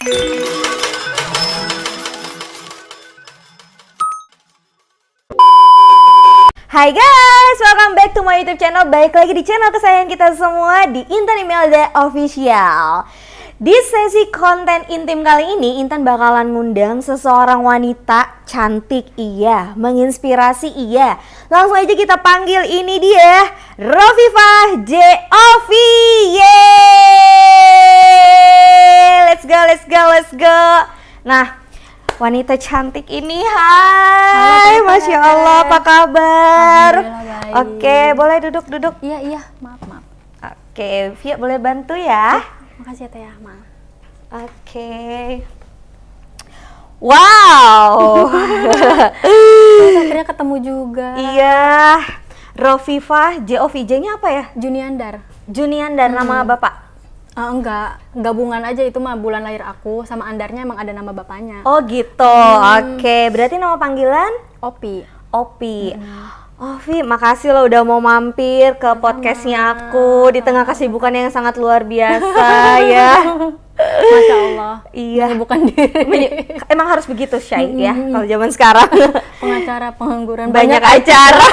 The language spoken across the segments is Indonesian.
Hai guys, welcome back to my YouTube channel. Balik lagi di channel kesayangan kita semua di Intan Imelda Official. Di sesi konten intim kali ini, Intan bakalan ngundang seseorang wanita cantik, iya, menginspirasi, iya. Langsung aja kita panggil, ini dia Rofifah J. Ovi. Yeay! Let's go, let's go, let's go. Nah, wanita cantik ini, hai, halo, Masya Allah, apa kabar? Alhamdulillah baik. Oke, boleh duduk. Iya, maaf. Oke, Via boleh bantu ya? Makasih ya Teh, maaf. Oke. Wow. Akhirnya ketemu juga. Iya, Rofifah J. Ovi. J-nya apa ya? Juniandar. Juniandar, nama bapak? Enggak, gabungan aja itu mah bulan lahir aku sama Andarnya emang ada nama bapaknya. Oh gitu, oke. Berarti nama panggilan? Opi. Opi. Ovi, makasih lo udah mau mampir ke podcastnya aku di tengah kesibukan yang sangat luar biasa ya. Masya Allah. Iya. Bukan diri. Emang harus begitu Syai ya kalau zaman sekarang. Pengacara, pengangguran, Banyak acara.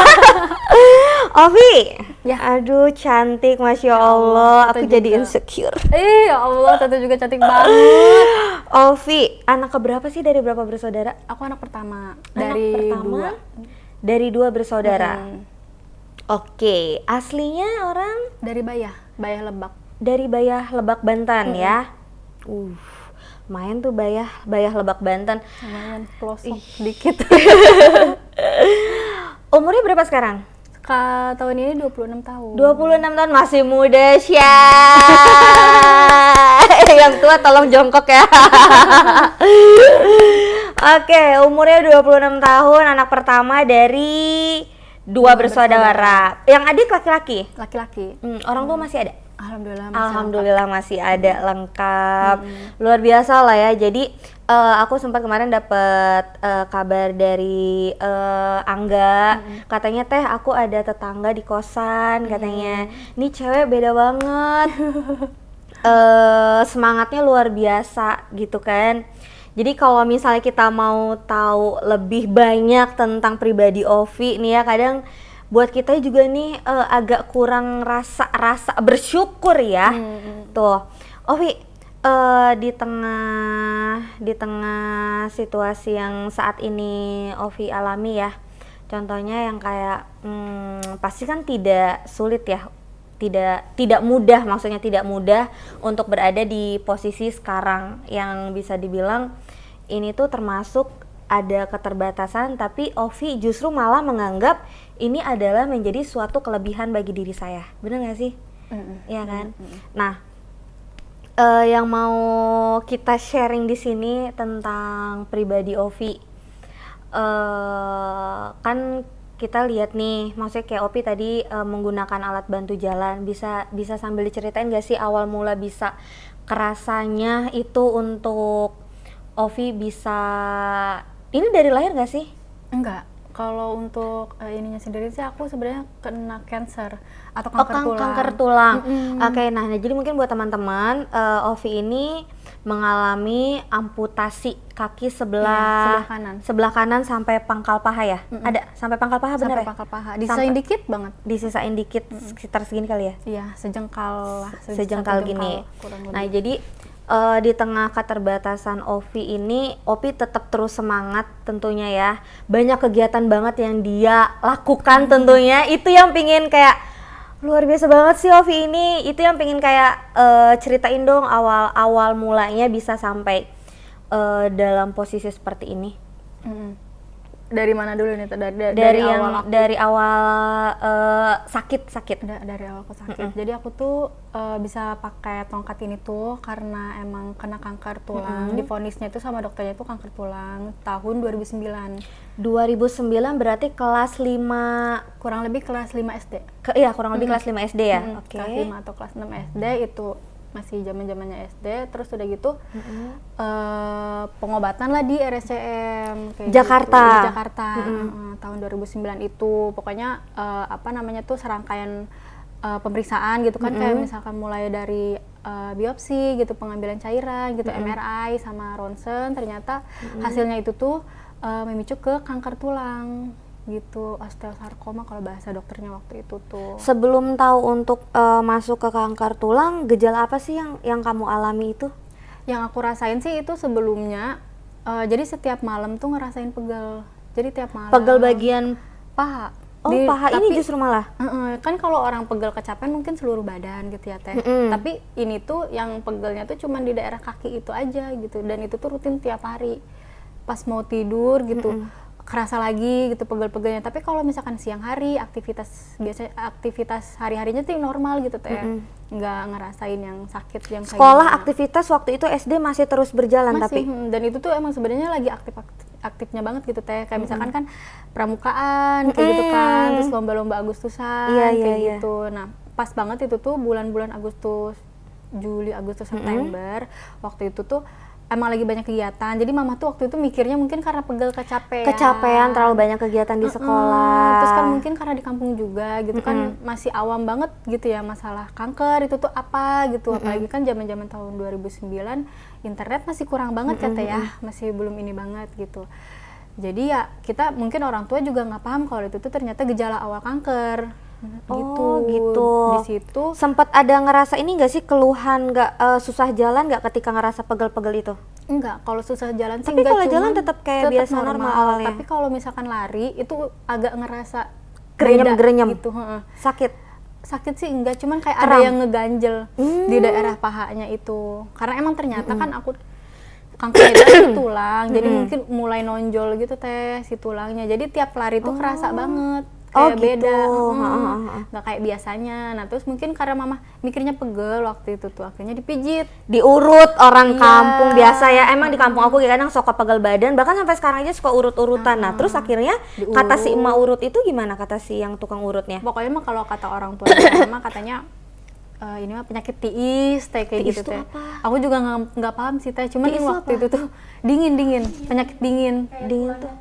Ovi, Ya. aduh cantik, Masya Allah. Aku Tante jadi juga. insecure. Ya Allah, Tante juga cantik banget. Ovi, anak keberapa sih, dari berapa bersaudara? Aku anak pertama Anak dari pertama? 2. Dari 2 bersaudara. Oke, aslinya orang Dari Bayah Lebak. dari Bayah Lebak Banten ya. Main tuh Bayah Lebak Banten. Lumayan pelosok dikit. Umurnya berapa sekarang? Tahun ini 26 tahun. 26 tahun, masih muda Syai. Yang tua tolong jongkok ya. Oke, umurnya 26 tahun, anak pertama dari 2 bersaudara. Yang adik laki-laki? Laki-laki. Orang tua masih ada? Alhamdulillah. Alhamdulillah masih ada, lengkap. Luar biasa lah ya. Jadi aku sempat kemarin dapat kabar dari Angga, katanya Teh, aku ada tetangga di kosan, katanya ini cewek beda banget. Semangatnya luar biasa gitu kan. Jadi kalau misalnya kita mau tahu lebih banyak tentang pribadi Ovi nih ya, kadang buat kita juga nih agak kurang rasa bersyukur ya. Tuh, Ovi, di tengah situasi yang saat ini Ovi alami ya, contohnya yang kayak pasti kan tidak sulit ya, tidak mudah, maksudnya tidak mudah untuk berada di posisi sekarang yang bisa dibilang ini tuh termasuk ada keterbatasan, tapi Ovi justru malah menganggap ini adalah menjadi suatu kelebihan bagi diri saya. Bener gak sih? Iya kan? Nah, yang mau kita sharing di sini tentang pribadi Ovi, kan kita lihat nih, maksudnya kayak Ovi tadi menggunakan alat bantu jalan, bisa sambil diceritain gak sih awal mula bisa kerasanya itu untuk Ovi bisa, ini dari lahir gak sih? Enggak. Kalau untuk ininya sendiri sih aku sebenarnya kena cancer atau kanker tulang. Kanker tulang. Oke, nah jadi mungkin buat teman-teman, Ovi ini mengalami amputasi kaki sebelah kanan sampai pangkal paha ya. Ada sampai pangkal paha, benar ya? Sampai pangkal paha. Disisain dikit banget. Disisain dikit, sekitar segini kali ya? Iya, sejengkal lah. Sejengkal gini. Nah, jadi di tengah keterbatasan Ovi ini, Ovi tetap terus semangat tentunya ya. Banyak kegiatan banget yang dia lakukan tentunya. Itu yang pingin kayak luar biasa banget sih Ovi ini. Itu yang pingin kayak ceritain dong awal mulanya bisa sampai dalam posisi seperti ini. Dari mana dulu nih? Dari awal sakit. Dari awal aku sakit. Jadi aku tuh bisa pakai tongkat ini tuh karena emang kena kanker tulang. Divonisnya itu sama dokternya itu kanker tulang tahun 2009. 2009 berarti kelas 5, kurang lebih kelas 5 SD. Iya, kurang lebih kelas 5 SD ya. Oke. Kelas 5 atau kelas 6 SD itu masih zaman-zamannya SD. Terus udah gitu pengobatan lah di RSCM kayak Jakarta. Gitu. Di Jakarta tahun 2009 itu. Pokoknya apa namanya tuh serangkaian pemeriksaan gitu kan, kayak misalkan mulai dari biopsi gitu, pengambilan cairan gitu, MRI sama ronsen, ternyata hasilnya itu tuh memicu ke kanker tulang gitu, osteosarkoma kalau bahasa dokternya waktu itu tuh. Sebelum tahu untuk masuk ke kanker tulang, gejala apa sih yang kamu alami itu? Yang aku rasain sih itu sebelumnya, jadi setiap malam tuh ngerasain pegel. Jadi tiap malam. Pegel bagian paha. Oh, paha ini justru malah. Kan kalau orang pegel kecapean mungkin seluruh badan gitu ya teh. Tapi ini tuh yang pegelnya tuh cuman di daerah kaki itu aja gitu, dan itu tuh rutin tiap hari. Pas mau tidur gitu, kerasa lagi gitu pegel-pegelnya. Tapi kalau misalkan siang hari aktivitas hari-harinya tuh normal gitu teh. Nggak ngerasain yang sakit yang kayak Sekolah, gimana. aktivitas waktu itu SD masih terus berjalan Masih, tapi dan itu tuh emang sebenarnya lagi aktifnya banget gitu teh, kayak misalkan kan pramukaan kayak gitu kan, terus lomba-lomba Agustusan kayak gitu. Nah pas banget itu tuh bulan-bulan Juli, Agustus, September, waktu itu tuh emang lagi banyak kegiatan. Jadi mama tuh waktu itu mikirnya mungkin karena pegel kecapean terlalu banyak kegiatan di sekolah. Terus kan mungkin karena di kampung juga gitu kan, masih awam banget gitu ya masalah kanker itu tuh apa gitu. Apalagi kan zaman-zaman tahun 2009 internet masih kurang banget ya, masih belum ini banget gitu. Jadi ya kita mungkin orang tua juga nggak paham kalau itu tuh ternyata gejala awal kanker. Oh gitu. Di situ sempat ada ngerasa ini nggak sih, keluhan nggak, susah jalan nggak ketika ngerasa pegel-pegel itu? enggak, kalau susah jalan sih Tapi enggak, kalau jalan cuman tetap kayak biasa normal awalnya. Tapi kalau misalkan lari itu agak ngerasa Gerenyem gitu, sakit. Sakit sih enggak, cuman kayak Kram. ada yang ngeganjel di daerah pahanya itu. Karena emang ternyata kan aku kanker itu di tulang, jadi mungkin mulai nonjol gitu teh si tulangnya. Jadi tiap lari tuh kerasa banget, kayak gitu. beda, nggak kayak biasanya. Nah terus mungkin karena mama mikirnya pegel waktu itu tuh, akhirnya dipijit. Diurut orang Iya. kampung biasa ya. Emang di kampung aku kadang suka pegel badan, bahkan sampai sekarang aja suka urut-urutan. Nah terus akhirnya kata si emak urut itu gimana, kata si yang tukang urutnya? Pokoknya mah kalau kata orang tua mama katanya ini mah penyakit tiis teh kayak Tiis gitu tuh teh. apa? Aku juga nggak paham sih teh, cuman Tiis yang tuh waktu apa? itu tuh dingin, penyakit dingin. Dingin tuh.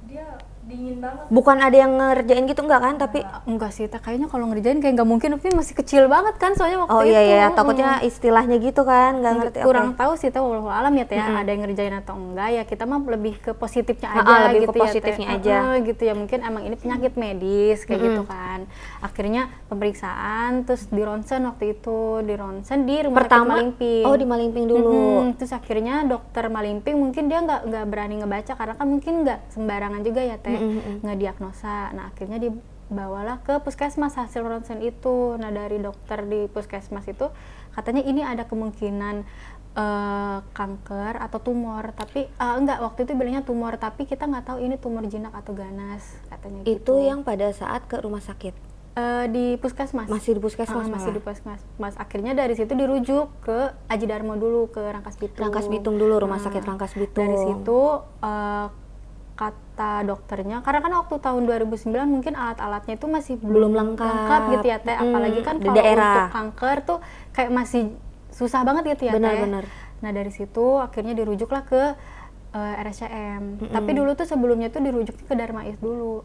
Dia dingin banget. Bukan ada yang ngerjain gitu enggak kan? Tapi Enggak sih teh, kayaknya kalau ngerjain kayak nggak mungkin, tapi masih kecil banget kan soalnya waktu oh itu. iya ya, takutnya istilahnya gitu kan, nggak ngerti. Kurang Oke. tahu sih teh, walau alam ya teh, ada yang ngerjain atau enggak ya, kita mah lebih ke positifnya aja Lebih gitu ke ya positifnya teh. aja. Gitu ya, mungkin emang ini penyakit medis kayak gitu kan. Akhirnya pemeriksaan, terus di ronsen waktu itu, di ronsen di rumah sakit Pertama, Malingping. oh di Malingping dulu. Terus akhirnya dokter Malingping mungkin dia nggak berani ngebaca karena kan mungkin nggak sembarangan juga ya teh ngediagnosa. Nah akhirnya dibawalah ke puskesmas hasil ronsen itu. Nah dari dokter di puskesmas itu katanya ini ada kemungkinan kanker atau tumor, tapi enggak, waktu itu bilangnya tumor, tapi kita nggak tahu ini tumor jinak atau ganas katanya gitu. Itu yang pada saat ke rumah sakit. Di puskesmas. Masih di puskesmas masih malah? di puskesmas. Akhirnya dari situ dirujuk ke Aji Darmo dulu, ke Rangkas Bitung. Rangkas Bitung dulu, rumah sakit Rangkas Bitung. Dari situ kata dokternya, karena kan waktu tahun 2009 mungkin alat-alatnya itu masih Belum lengkap. gitu ya teh, apalagi kan di kalau daerah. untuk kanker tuh kayak masih susah banget gitu ya teh. Benar-benar. Nah dari situ akhirnya dirujuklah ke RSCM. Tapi dulu tuh sebelumnya tuh dirujuknya ke Darmais dulu.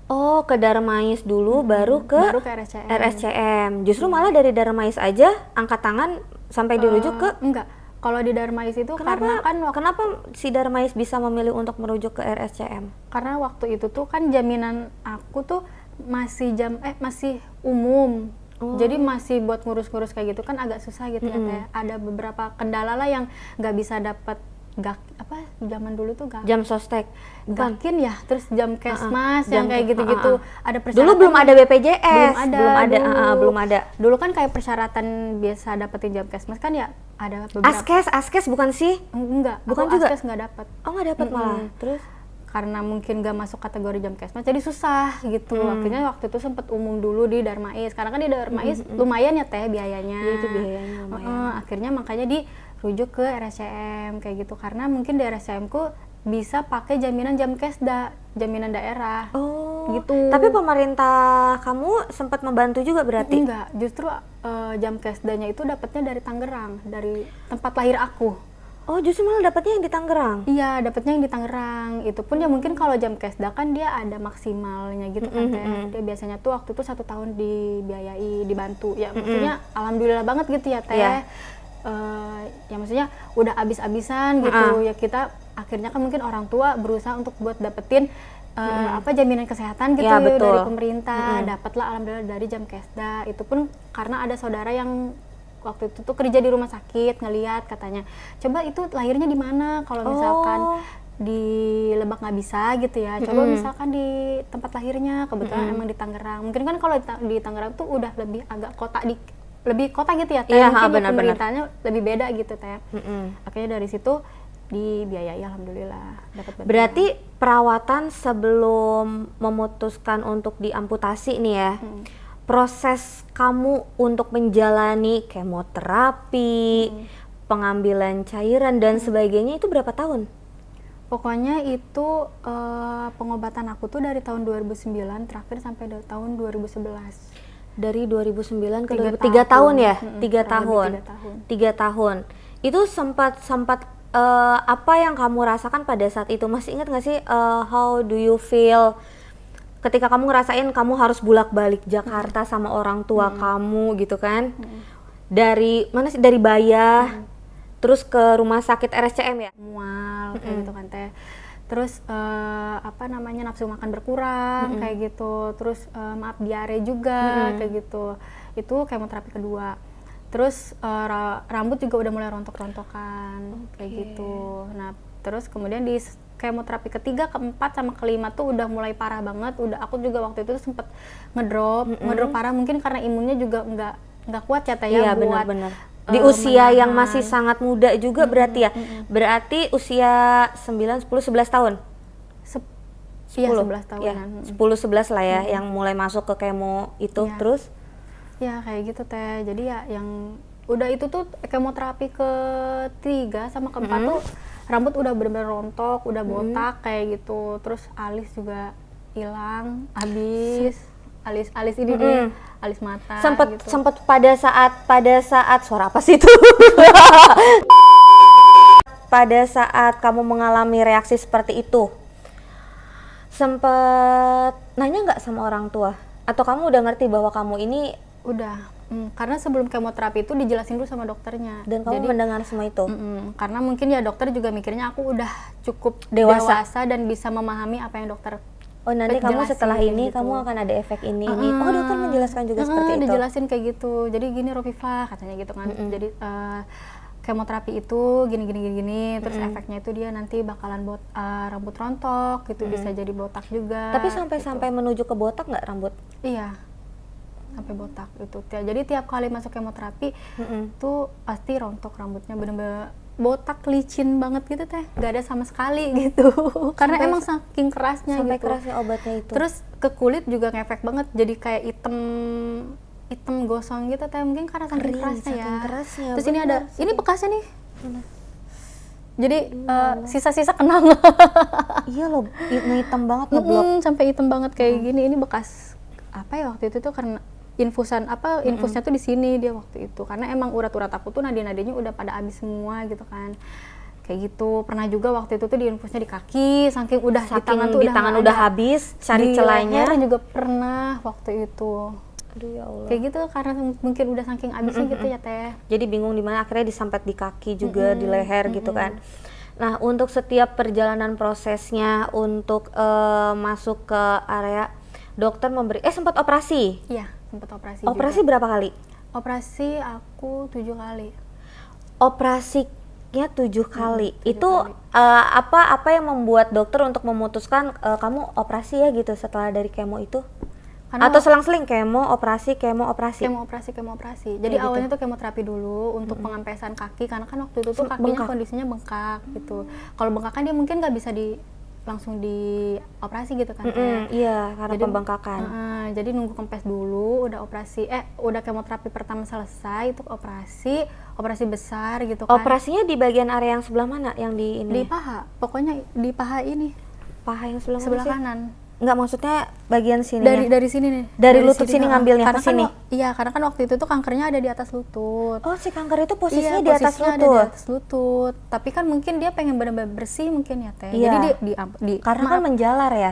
Oh, ke Darmais dulu, baru ke RSCM. RSCM. Justru malah dari Darmais aja angkat tangan sampai dirujuk ke. Enggak. Kalau di Darmais itu karena kan Kenapa si Darmais bisa memilih untuk merujuk ke RSCM? karena waktu itu tuh kan jaminan aku tuh masih masih umum. Jadi masih buat ngurus-ngurus kayak gitu kan agak susah gitu ya teh. Ada beberapa kendala lah yang nggak bisa dapat zaman dulu tuh Jam sostek. Bukan. gakin ya, terus jam kesmas yang kayak gitu-gitu. Ada persyaratan. Dulu belum ada BPJS. Belum ada. Belum ada. Dulu kan kayak persyaratan biasa dapetin jam kesmas kan ya ada beberapa. Askes bukan sih? Enggak, Bukan aku juga? Askes nggak dapet. Oh, nggak dapat malah. Terus Karena mungkin gak masuk kategori jam kesmas jadi susah gitu. Akhirnya waktu itu sempet umum dulu di Darmais, karena kan di Darmais lumayan ya teh biayanya. ya itu biayanya lumayan. Akhirnya makanya dirujuk ke RSCM kayak gitu, karena mungkin di RSCM ku bisa pakai jaminan jam kesda, jaminan daerah. Oh, gitu. Tapi pemerintah kamu sempat membantu juga berarti? Enggak, justru jam kesdanya itu dapatnya dari Tangerang, dari tempat lahir aku. Oh, justru malah dapatnya yang di Tangerang. Iya, dapatnya yang di Tangerang. Itu pun ya mungkin kalau jam kesda kan dia ada maksimalnya gitu kan Teh. Dia biasanya tuh waktu itu 1 tahun dibiayai, dibantu. Ya maksudnya alhamdulillah banget gitu ya Teh. Iya. Ya maksudnya udah abis-abisan gitu. Ya kita akhirnya kan mungkin orang tua berusaha untuk buat dapetin jaminan kesehatan gitu Ya, ya, betul. dari pemerintah. Dapatlah alhamdulillah dari jam kesda. Itu pun karena ada saudara yang waktu itu tuh kerja di rumah sakit, ngeliat katanya, coba itu lahirnya di mana, kalau misalkan di Lebak nggak bisa gitu ya, coba misalkan di tempat lahirnya, kebetulan emang di Tangerang. Mungkin kan kalau di Tangerang tuh udah lebih agak lebih kota gitu ya Teh. Iya, Mungkin ya benar-benar. pemerintahnya lebih beda gitu Teh. Akhirnya dari situ dibiayai alhamdulillah dapat bantuan. Berarti perawatan sebelum memutuskan untuk diamputasi nih ya, proses kamu untuk menjalani kemoterapi, pengambilan cairan dan sebagainya itu berapa tahun? Pokoknya itu pengobatan aku tuh dari tahun 2009 terakhir sampai tahun 2011. Dari 2009 ke 3 3 tahun ya? 3 kurang tahun. lebih 3 tahun. 3 tahun. Itu sempat apa yang kamu rasakan pada saat itu? Masih ingat nggak sih how do you feel ketika kamu ngerasain kamu harus bolak-balik Jakarta sama orang tua kamu gitu kan? Dari mana sih? Dari Bayah terus ke rumah sakit RSCM ya? Mual kayak gitu kan Teh. Terus nafsu makan berkurang kayak gitu. Terus diare juga kayak gitu. Itu kemoterapi kedua. Terus rambut juga udah mulai rontok-rontokan kayak gitu. Nah, terus kemudian di kemoterapi ketiga, keempat sama kelima tuh udah mulai parah banget. Aku juga waktu itu sempet ngedrop parah, mungkin karena imunnya juga nggak kuat ya Teh ya, Iya, buat benar-benar. Di usia yang menahan. masih sangat muda juga berarti ya. Berarti usia 9, 10, 11 tahun. Iya 10 11 tahunan. Ya, 10 11 lah ya yang mulai masuk ke kemo itu. Iya. Terus Ya kayak gitu Teh. Jadi ya yang udah itu tuh kemoterapi ketiga sama keempat tuh rambut udah bener-bener rontok, udah botak kayak gitu. Terus alis juga hilang, habis. Alis ini nih, alis mata gitu. sempet pada saat suara apa sih itu? Pada saat kamu mengalami reaksi seperti itu, sempet nanya nggak sama orang tua? Atau kamu udah ngerti bahwa kamu ini Udah, karena sebelum kemoterapi itu dijelasin dulu sama dokternya. dan kamu mendengar semua itu? Karena mungkin ya dokter juga mikirnya aku udah cukup Dewasa. dan bisa memahami apa yang dokter Oh, nanti kamu jelasin setelah ini gitu. kamu akan ada efek ini. Oh, dokter menjelaskan juga seperti itu. Dijelasin kayak gitu. Jadi gini Rofifah katanya gitu kan. Jadi kemoterapi itu gini. Terus efeknya itu dia nanti bakalan rambut rontok gitu, bisa jadi botak juga. Tapi sampai menuju ke botak nggak rambut? Iya, sampai botak itu. Jadi tiap kali masuk kemoterapi tuh pasti rontok rambutnya, bener-bener botak licin banget gitu Teh, nggak ada sama sekali gitu. Karena emang saking kerasnya Sampai gitu. kerasnya obatnya itu. Terus ke kulit juga ngefek banget, jadi kayak hitam gosong gitu Teh, mungkin karena saking kerasnya ya. saking kerasnya, Terus ini bener ada, ini bekasnya nih. Jadi sisa-sisa kenang. Iya loh, hitam banget ngeblok. Sampai hitam banget kayak gini. Ini bekas apa ya waktu itu tuh, karena infusnya tuh di sini dia waktu itu, karena emang urat-urat aku tuh nadi-nadinya udah pada habis semua gitu kan, kayak gitu. Pernah juga waktu itu tuh diinfusnya di kaki, saking udah di tangan tuh di tangan udah habis, cari celahnya. Leher juga pernah waktu itu. Aduh ya Allah. Kayak gitu karena mungkin udah saking habisnya gitu ya Teh. Jadi bingung di mana, akhirnya disampet di kaki juga, di leher gitu kan. Nah, untuk setiap perjalanan prosesnya untuk masuk ke area dokter memberi sempat operasi. Iya, sempat operasi. Operasi juga. berapa kali? Operasi aku 7 kali. Operasinya 7 kali. 7 Itu kali. apa yang membuat dokter untuk memutuskan kamu operasi ya gitu setelah dari kemo itu? Karena Atau selang-seling kemo operasi? kemo operasi. Jadi Kayak awalnya tuh kemoterapi dulu untuk pengempesan kaki, karena kan waktu itu tuh kakinya Bengkak. kondisinya bengkak gitu. Kalau bengkak kan dia mungkin nggak bisa langsung dioperasi gitu kan. Iya, karena Jadi, pembengkakan. Jadi nunggu kempes dulu, udah udah kemoterapi pertama selesai, itu operasi besar gitu kan. Operasinya di bagian area yang sebelah mana? Yang di ini? Di paha, pokoknya di paha ini, paha yang sebelah mana sebelah sih? kanan. Enggak, maksudnya bagian sini. Dari sini nih. Dari lutut sini ngambilnya karena ke sini. Iya, karena kan waktu itu tuh kankernya ada di atas lutut. Oh, si kanker itu posisinya Iya, di atas posisinya ada lutut. di atas lutut. Tapi kan mungkin dia pengen benar-benar bersih mungkin ya Teh. Iya. Jadi di Karena kan menjalar ya.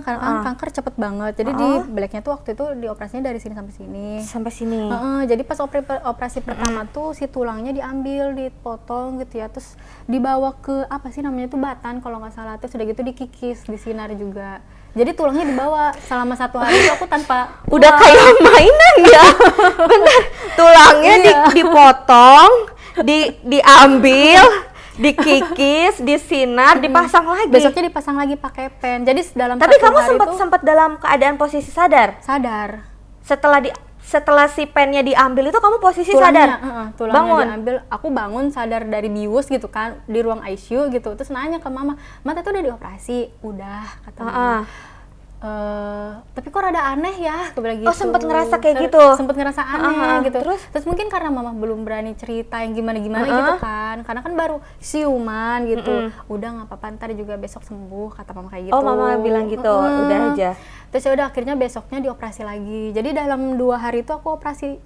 karena kan kanker cepet banget. Jadi di blacknya tuh waktu itu dioperasinya dari sini sampai sini. Sampai sini. Jadi pas operasi pertama tuh si tulangnya diambil, dipotong gitu ya, terus dibawa ke apa sih namanya tuh batan kalau nggak salah, terus udah gitu dikikis, disinar juga. Jadi tulangnya dibawa selama 1 hari itu aku tanpa Udah kayak mainan ya. Bener. Tulangnya dipotong, diambil, dikikis, disinar, dipasang lagi. besoknya dipasang lagi pakai pen. Jadi dalam Tapi 1 kamu hari itu sempat dalam keadaan posisi sadar. sadar. Setelah si pennya diambil itu kamu posisi Tulangnya, sadar. tulangnya Bangun. diambil, aku bangun sadar dari bius gitu kan, di ruang ICU gitu, terus nanya ke mama, Mata tuh udah dioperasi, udah kata mama. Tapi kok rada aneh ya, aku bilang gitu. Oh, sempet ngerasa kayak gitu? Sempet ngerasa aneh gitu. Terus mungkin karena mama belum berani cerita yang gimana-gimana gitu kan, karena kan baru siuman gitu. Udah nggak apa-apa, ntar juga besok sembuh, kata mama kayak gitu. Oh, mama bilang gitu, udah aja. Terus ya udah akhirnya besoknya dioperasi lagi. Jadi dalam 2 hari itu aku operasi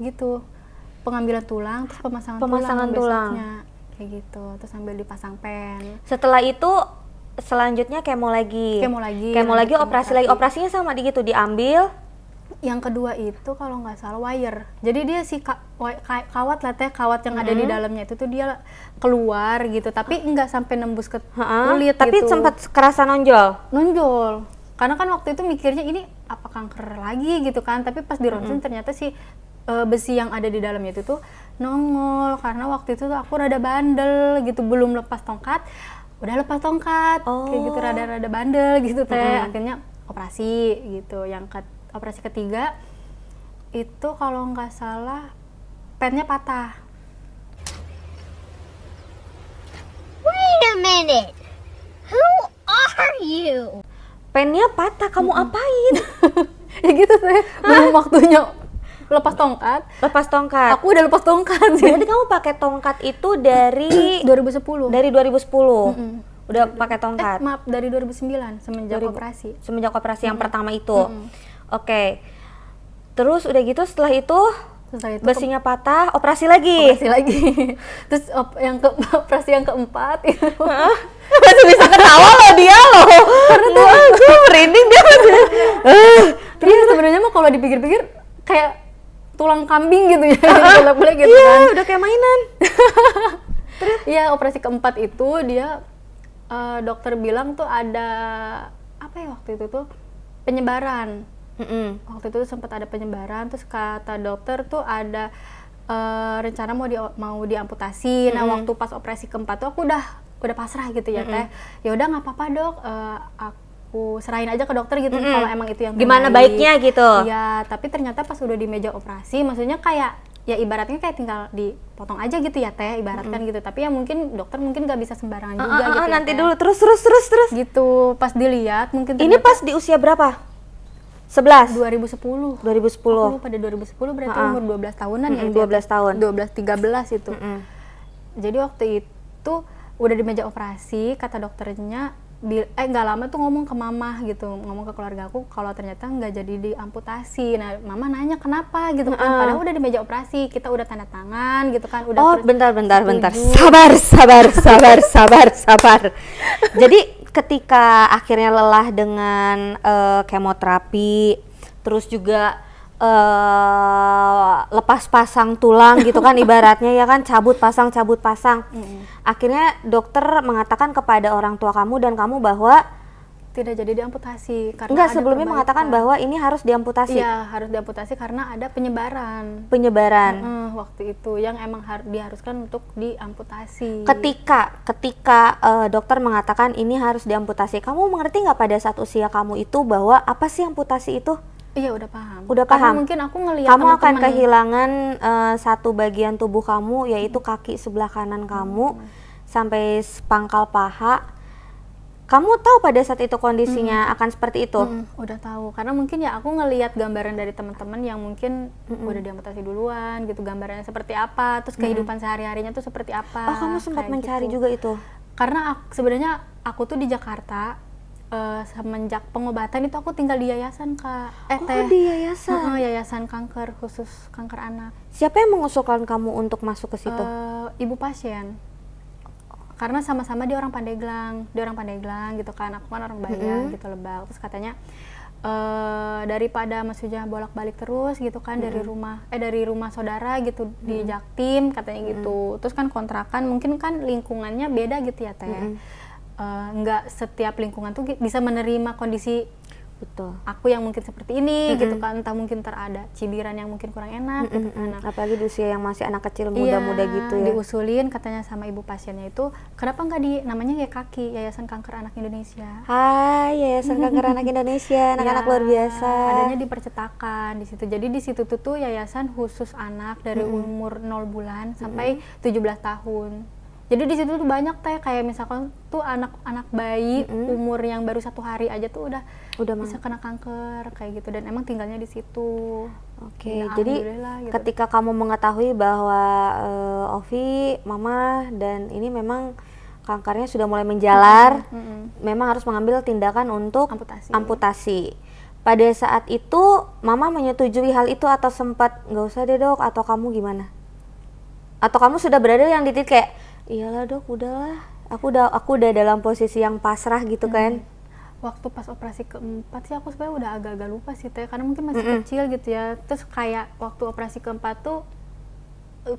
gitu, pengambilan tulang, terus pemasangan tulang besoknya kayak gitu, terus sambil dipasang pen. Setelah itu selanjutnya kemo lagi operasi lagi. Operasinya sama gitu, diambil. Yang kedua itu kalau nggak salah wire. Jadi dia si kawat lah Teh, kawat yang ada di dalamnya itu tuh dia keluar gitu, tapi nggak sampai nembus ke kulit tapi gitu. sempat kerasa nonjol. Karena kan waktu itu mikirnya ini apa kanker lagi gitu kan, tapi pas di ronsen ternyata si besi yang ada di dalamnya itu tuh nongol, karena waktu itu tuh aku rada bandel gitu, belum lepas tongkat, udah lepas tongkat, kayak gitu rada-rada bandel gitu Teh. Akhirnya operasi gitu. Operasi ketiga itu kalau nggak salah pennya patah. Wait a minute. Who are you? Pennya patah, kamu apain? Ya gitu Teh, belum waktunya lepas tongkat. Aku udah lepas tongkat sih. Berarti kamu pakai tongkat itu dari 2010. Dari 2010. Udah pakai tongkat. Maaf, dari 2009 semenjak operasi. Semenjak operasi yang pertama itu. Oke. Terus udah gitu setelah itu besinya patah, operasi lagi. Terus operasi yang keempat itu Masih bisa ketawa loh dia loh. Karena tuh gue merinding dia. Terus sebenarnya mah kalau dipikir-pikir kayak tulang kambing gitu ya. Bolak-balik gitu Iya, kan. udah kayak mainan. Iya, operasi keempat itu dia dokter bilang tuh ada apa ya waktu itu tuh penyebaran. Waktu itu sempat ada penyebaran, terus kata dokter tuh ada rencana mau diamputasi. Nah, waktu pas operasi keempat tuh aku udah pasrah gitu ya Teh. Ya udah nggak apa-apa Dok, aku serahin aja ke dokter gitu kalau emang itu yang terbaik. Gimana baiknya gitu. Iya, tapi ternyata pas udah di meja operasi, maksudnya kayak ya ibaratnya kayak tinggal dipotong aja gitu ya Teh, ibaratkan gitu. Tapi ya mungkin dokter mungkin nggak bisa sembarangan juga gitu ya, nanti Teh. dulu terus. Gitu, pas dilihat mungkin Ini pas di usia berapa? 11? 2010. 2010. Aku pada 2010 berarti umur 12 tahunan ya. 12 tahun. 12-13 itu. Jadi waktu itu udah di meja operasi, kata dokternya nggak lama tuh ngomong ke mama gitu, ngomong ke keluarga aku kalau ternyata nggak jadi diamputasi. Nah, mama nanya kenapa gitu kan, padahal udah di meja operasi, kita udah tanda tangan gitu kan, udah. Oh, bentar. Sabar. Jadi ketika akhirnya lelah dengan kemoterapi, terus juga lepas pasang tulang gitu kan ibaratnya ya kan, cabut pasang. Akhirnya dokter mengatakan kepada orang tua kamu dan kamu bahwa tidak jadi diamputasi karena enggak, ada sebelumnya perbaikan. mengatakan bahwa ini harus diamputasi. Iya, harus diamputasi karena ada penyebaran. Waktu itu yang emang diharuskan untuk diamputasi. Ketika dokter mengatakan ini harus diamputasi, kamu mengerti nggak pada saat usia kamu itu bahwa apa sih amputasi itu? Iya, udah paham. Karena mungkin aku ngelihat kamu akan teman-teman kehilangan satu bagian tubuh kamu, yaitu kaki sebelah kanan kamu sampai pangkal paha. Kamu tahu pada saat itu kondisinya akan seperti itu? Udah tahu, karena mungkin ya aku ngelihat gambaran dari teman-teman yang mungkin udah diamputasi duluan gitu, gambarannya seperti apa, terus kehidupan sehari-harinya tuh seperti apa. Oh, kamu sempat kayak mencari gitu. juga itu? Karena sebenarnya aku tuh di Jakarta semenjak pengobatan itu aku tinggal di yayasan Kak. Di yayasan. Yayasan kanker, khusus kanker anak. Siapa yang mengusulkan kamu untuk masuk ke situ? Ibu pasien. Karena sama-sama dia orang Pandeglang gitu kan, aku kan orang Bayang gitu, Lebak. Terus katanya daripada maksudnya bolak-balik terus gitu kan dari rumah saudara gitu di Jaktim katanya gitu. Terus kan kontrakan mungkin kan lingkungannya beda gitu ya Teh. Nggak setiap lingkungan tuh bisa menerima kondisi Betul. aku yang mungkin seperti ini gitu kan, entah mungkin ada cibiran yang mungkin kurang enak gitu kan. Apalagi di usia yang masih anak kecil muda-muda gitu ya. Diusulin katanya sama ibu pasiennya itu, kenapa nggak namanya YKAKI, Yayasan Kanker Anak Indonesia. Hai, Yayasan Kanker Anak Indonesia, anak-anak luar biasa. Adanya di percetakan di situ. Jadi di situ tuh yayasan khusus anak dari umur 0 bulan sampai 17 tahun. Jadi di situ tuh banyak Teh, kayak misalkan tuh anak-anak bayi umur yang baru 1 hari aja tuh udah bisa kena kanker kayak gitu, dan emang tinggalnya di situ. Oke, Nah, jadi gitu. ketika kamu mengetahui bahwa Ovi, Mama, dan ini memang kankernya sudah mulai menjalar, memang harus mengambil tindakan untuk amputasi. Pada saat itu, Mama menyetujui hal itu atau sempat nggak usah deh Dok, atau kamu gimana? Atau kamu sudah berada yang di titik kayak, iyalah Dok, udahlah, aku udah dalam posisi yang pasrah gitu kan? Waktu pas operasi keempat sih aku sebenarnya udah agak-agak lupa sih Teh, karena mungkin masih kecil gitu ya. Terus kayak waktu operasi keempat tuh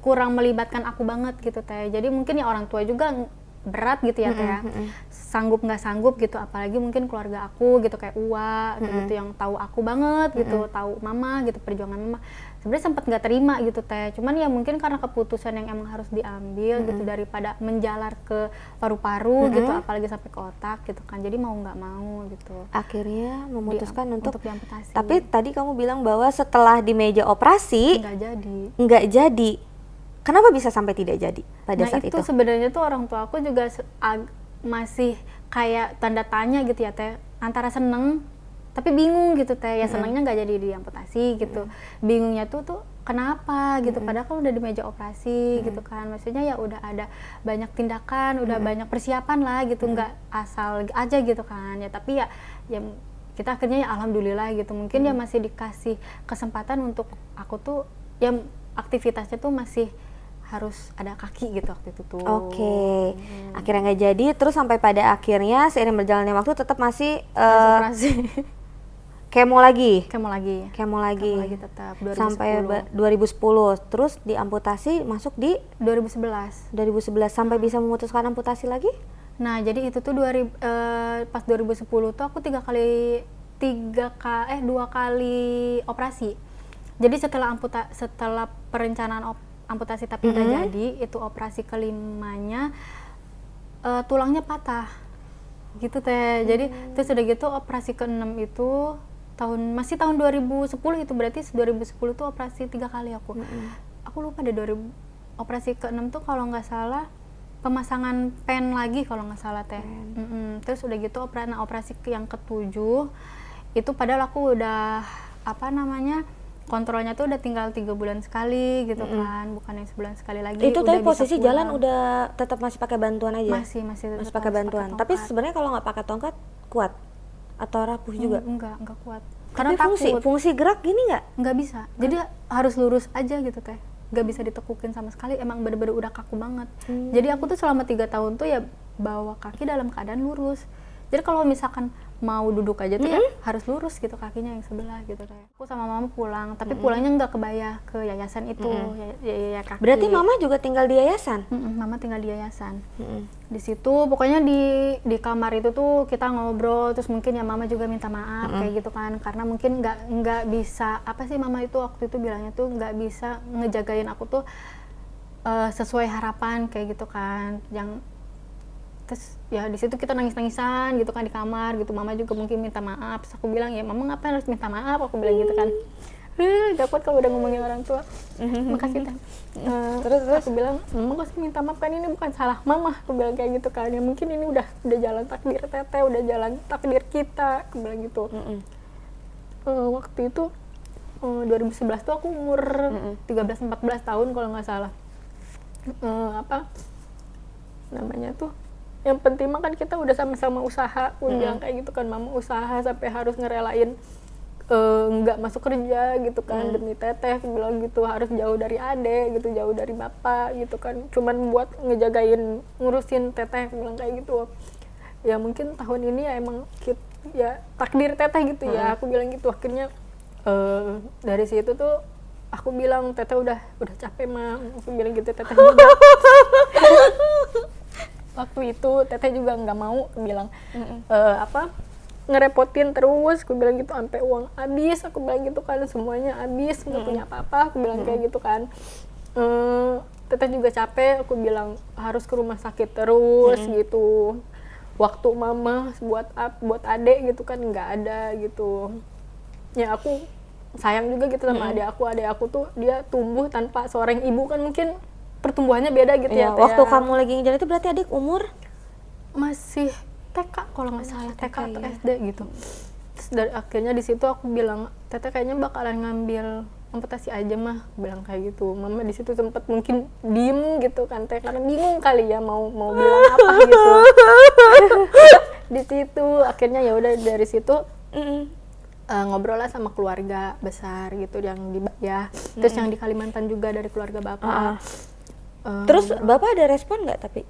kurang melibatkan aku banget gitu Teh. Jadi mungkin ya orang tua juga berat gitu ya Teh ya. Sanggup nggak sanggup gitu, apalagi mungkin keluarga aku gitu kayak Uwa gitu yang tahu aku banget gitu, tahu Mama gitu, perjuangan Mama. Sebenarnya sempat nggak terima gitu Teh, cuman ya mungkin karena keputusan yang emang harus diambil gitu, daripada menjalar ke paru-paru gitu, apalagi sampai ke otak gitu kan, jadi mau nggak mau gitu Akhirnya memutuskan untuk diamputasi. Tapi tadi kamu bilang bahwa setelah di meja operasi nggak jadi. Kenapa bisa sampai tidak jadi pada saat itu? Nah itu sebenarnya tuh orang tua aku juga masih kayak tanda tanya gitu ya Teh, antara seneng tapi bingung gitu Teh. Ya senangnya nggak jadi diamputasi gitu, bingungnya tuh kenapa gitu, padahal kan udah di meja operasi gitu kan, maksudnya ya udah ada banyak tindakan, udah banyak persiapan lah gitu, nggak asal aja gitu kan ya. Tapi ya kita akhirnya ya alhamdulillah gitu, mungkin ya masih dikasih kesempatan untuk aku tuh ya aktivitasnya tuh masih harus ada kaki gitu waktu itu tuh. Oke. Akhirnya nggak jadi, terus sampai pada akhirnya seiring berjalannya waktu tetap masih operasi. Kemo lagi Tetap 2010. sampai 2010, terus diamputasi masuk di 2011 sampai bisa memutuskan amputasi lagi. Nah jadi itu tuh pas 2010 tuh aku 2 kali operasi. Jadi setelah perencanaan amputasi tapi nggak jadi, itu operasi kelimanya tulangnya patah gitu Teh. Jadi terus udah gitu operasi ke-6 itu masih tahun 2010, itu berarti 2010 tuh operasi 3 kali aku. Aku lupa deh operasi ke-6 tuh kalau nggak salah pemasangan pen lagi kalau nggak salah Teh. Terus udah gitu operasi yang ke-7 itu padahal aku udah kontrolnya tuh udah tinggal 3 bulan sekali gitu kan, bukan yang sebulan sekali lagi. Itu tapi posisi jalan udah tetap masih pakai bantuan aja? Masih pakai bantuan. Tapi sebenarnya kalau nggak pakai tongkat kuat atau rapuh juga? Enggak kuat. Karena fungsi gerak gini nggak bisa. Jadi harus lurus aja gitu Teh. Nggak bisa ditekukin sama sekali, emang bener-bener udah kaku banget. Jadi aku tuh selama 3 tahun tuh ya bawa kaki dalam keadaan lurus. Jadi kalau misalkan mau duduk aja tuh ya harus lurus gitu kakinya yang sebelah gitu Teh. Aku sama Mama pulang, tapi pulangnya nggak ke yayasan itu, ya kaki. Berarti Mama juga tinggal di yayasan? Mama tinggal di yayasan. Di situ pokoknya di kamar itu tuh kita ngobrol, terus mungkin ya Mama juga minta maaf kayak gitu kan, karena mungkin nggak bisa Mama itu waktu itu bilangnya tuh nggak bisa ngejagain aku tuh sesuai harapan kayak gitu kan, terus ya di situ kita nangis-nangisan gitu kan di kamar gitu. Mama juga mungkin minta maaf, terus aku bilang ya Mama ngapain harus minta maaf, aku bilang gitu kan. Gak kuat kalau udah ngomongin orang tua. Makasih Teh. Terus aku bilang Mama gak usah minta maaf kan, ini bukan salah Mama, aku bilang kayak gitu kan. Ya mungkin ini udah jalan takdir Teteh, udah jalan takdir kita, aku bilang gitu. Waktu itu 2011 tuh aku umur 13-14 tahun kalau nggak salah. Namanya tuh yang penting mah kan kita udah sama-sama usaha. Aku bilang kayak gitu kan, mama usaha sampai harus ngerelain nggak masuk kerja gitu kan demi teteh. Aku bilang gitu, harus jauh dari adek gitu, jauh dari bapak gitu kan, cuman buat ngejagain ngurusin teteh. Aku bilang kayak gitu. Ya mungkin tahun ini ya emang ya takdir teteh gitu ya, aku bilang gitu. Akhirnya dari situ tuh aku bilang, teteh udah capek mah, aku bilang gitu. Teteh juga waktu itu teteh juga nggak mau, aku bilang ngerepotin terus, aku bilang gitu, sampai uang habis, aku bilang gitu kan, semuanya habis, nggak punya apa-apa, aku bilang kayak gitu kan. Teteh juga capek, aku bilang harus ke rumah sakit terus gitu. Waktu mama buat adek gitu kan nggak ada gitu. Ya aku sayang juga gitu sama adek aku tuh dia tumbuh tanpa seorang ibu kan, mungkin pertumbuhannya beda gitu ya. Waktu kamu lagi ngejalan itu berarti adik umur masih TK kalau nggak salah, TK atau SD gitu. Terus akhirnya di situ aku bilang, teteh kayaknya bakalan ngambil amputasi aja mah, aku bilang kayak gitu. Mama di situ sempat mungkin diem gitu kan teh, karena bingung kali ya mau bilang apa gitu. Di situ akhirnya ya udah dari situ ngobrol lah sama keluarga besar gitu yang di ya, terus yang di Kalimantan juga dari keluarga bapak. Terus bapak ada respon nggak? Tapi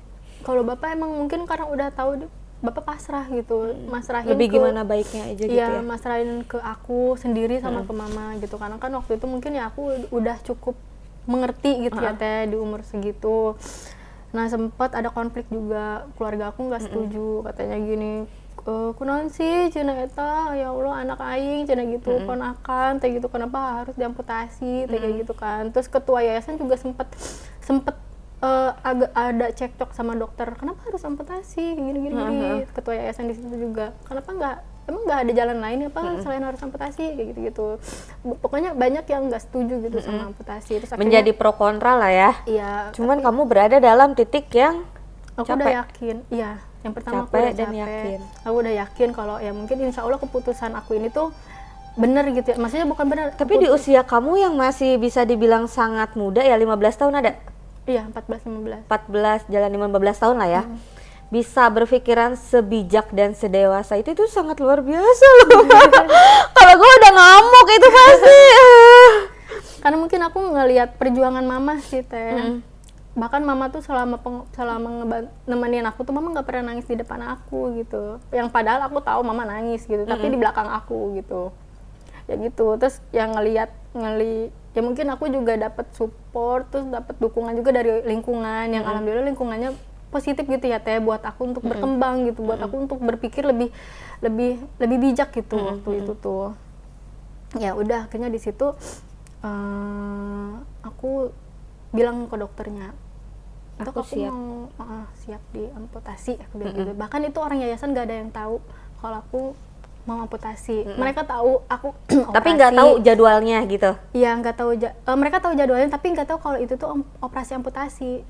kalau bapak emang mungkin karena udah tahu, bapak pasrah gitu, masrahin lebih gimana baiknya aja gitu ya. Masrahin ke aku sendiri sama ke mama gitu, karena kan waktu itu mungkin ya aku udah cukup mengerti gitu ya teh di umur segitu. Nah sempat ada konflik juga, keluarga aku nggak setuju, katanya gini, kunaon sih cenah eta, ya Allah anak aing cenah gitu, ponakan teh gitu, kenapa harus diamputasi teh kayak gitu kan. Terus ketua yayasan juga sempet agak ada cekcok sama dokter, kenapa harus amputasi gini. Ketua yayasan di situ juga, kenapa emang nggak ada jalan lain apa selain harus amputasi kayak gitu. Pokoknya banyak yang nggak setuju gitu sama amputasi. Terus akhirnya, menjadi pro kontra lah ya. iya, Cuman kamu berada dalam titik yang aku udah yakin, iya, yang pertama aku udah dan capek. yakin. Aku udah yakin kalau ya mungkin insya Allah keputusan aku ini tuh bener gitu ya, maksudnya bukan bener. Tapi di usia kamu yang masih bisa dibilang sangat muda ya, 15 tahun ada? Iya, 14-15. 14 jalan 15 tahun lah ya. Bisa berpikiran sebijak dan sedewasa itu sangat luar biasa loh. Kalau gue udah ngamuk itu pasti. Karena mungkin aku ngelihat perjuangan mama sih teh. Bahkan mama tuh selama nemenin aku tuh mama nggak pernah nangis di depan aku gitu. Yang padahal aku tahu mama nangis gitu, tapi di belakang aku gitu. Ya gitu. Terus yang ya mungkin aku juga dapat support, terus dapat dukungan juga dari lingkungan yang alhamdulillah lingkungannya positif gitu ya teh, buat aku untuk berkembang gitu, buat aku untuk berpikir lebih bijak gitu waktu itu tuh. Ya udah akhirnya di situ aku bilang ke dokternya, aku siap. mau siap diamputasi, aku bilang gitu. Bahkan itu orang yayasan gak ada yang tahu kalau aku mau amputasi. Mereka tahu aku tapi nggak tahu jadwalnya gitu. Iya, nggak tahu. Mereka tahu jadwalnya, tapi nggak tahu kalau itu tuh operasi amputasi.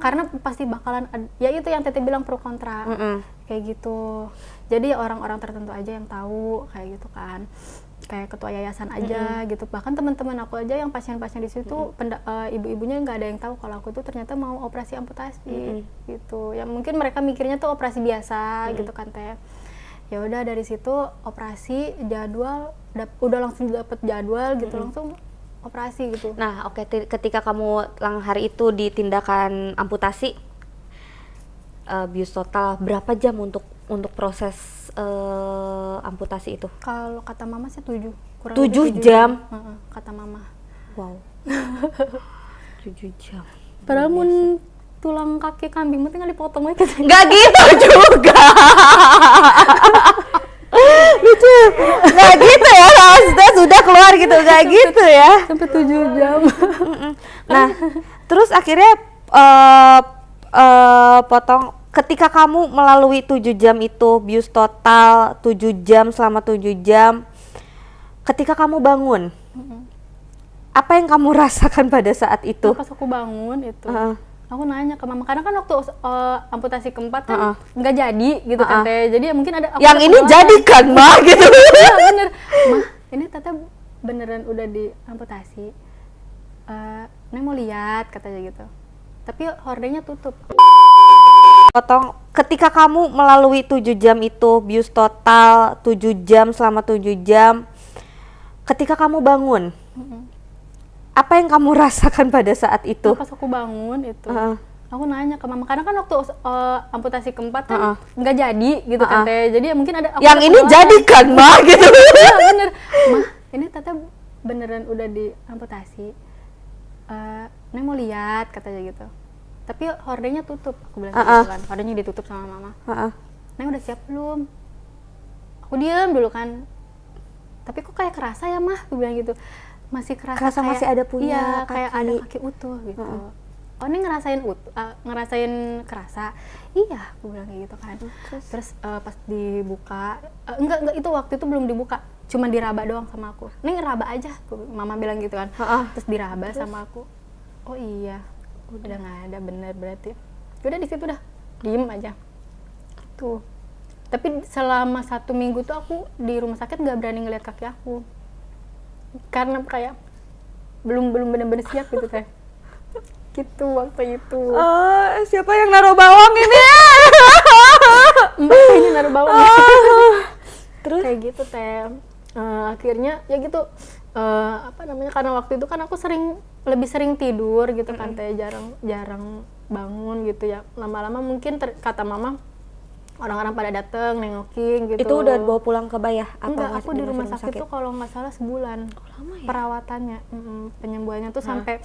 Karena pasti bakalan ya itu yang Tete bilang pro kontra kayak gitu. Jadi orang-orang tertentu aja yang tahu kayak gitu kan. Kayak ketua yayasan aja gitu. Bahkan teman-teman aku aja yang pasien-pasien di situ ibu-ibunya nggak ada yang tahu kalau aku tuh ternyata mau operasi amputasi gitu. Ya mungkin mereka mikirnya tuh operasi biasa gitu kan teh. Ya udah dari situ operasi jadwal udah langsung dapet jadwal gitu, langsung operasi gitu. Nah oke, ketika kamu hari itu ditindakan amputasi bius total, berapa jam untuk proses amputasi itu? Kalau kata mama sih 7 jam. Kata mama. Wow. 7 jam. Padahal mun tulang kaki kambing mah tinggal dipotong aja. Nggak gitu juga. Lucu. Nggak gitu ya, sudah keluar gitu, nggak gitu ya. Sampai 7 jam. Nah, terus akhirnya potong. Ketika kamu melalui 7 jam itu, bius total 7 jam, selama 7 jam, ketika kamu bangun, apa yang kamu rasakan pada saat itu? Pas aku bangun itu, aku nanya ke mama, karena kan waktu amputasi keempat kan nggak jadi gitu kan teh. Jadi ya mungkin ada yang ini jadi kan mah gitu. Iya bener, mah ini tete beneran udah diamputasi. Neng mau lihat katanya gitu, tapi hordengnya tutup. Potong, ketika kamu melalui 7 jam itu, bius total 7 jam, selama 7 jam, ketika kamu bangun, apa yang kamu rasakan pada saat itu? Pas aku bangun itu, aku nanya ke mama, karena kan waktu amputasi keempat kan nggak jadi gitu kan teh, jadi ya mungkin ada aku yang ada ini penawaran. jadi kan mah gitu. Iya bener, mah ini tete beneran udah diamputasi, Neng mau lihat katanya gitu, tapi hordengnya tutup, aku bilang gitu kan, hordengnya ditutup sama mama. Neng udah siap belum? Aku diem dulu kan, tapi kok kayak kerasa ya mah, aku bilang gitu, masih kerasa kayak, masih ada punya iya, kaki. kayak ada kaki utuh gitu. Oh ini ngerasain ngerasain kerasa, iya aku bilang kayak gitu kan. Terus pas dibuka, enggak itu waktu itu belum dibuka, cuma diraba doang sama aku. Nih ngeraba aja, mama bilang gitu kan. Terus diraba sama aku. Oh iya, udah nggak ada, bener berarti. Udah di situ dah, diem aja. Tuh. Tapi selama 1 minggu tuh aku di rumah sakit nggak berani ngeliat kaki aku, karena kayak belum bener-bener siap gitu teh. Gitu waktu itu. Siapa yang naruh bawang ini? Mbak ini naruh bawang. Terus kayak gitu teh. Akhirnya ya gitu, karena waktu itu kan aku lebih sering tidur gitu kan teh, jarang bangun gitu ya. Lama-lama mungkin kata mama, orang-orang pada dateng nengokin gitu. itu udah bawa pulang ke Bayah? Enggak, aku di rumah sakit tuh kalau nggak salah sebulan. Lama ya? Perawatannya, penyembuhannya tuh sampai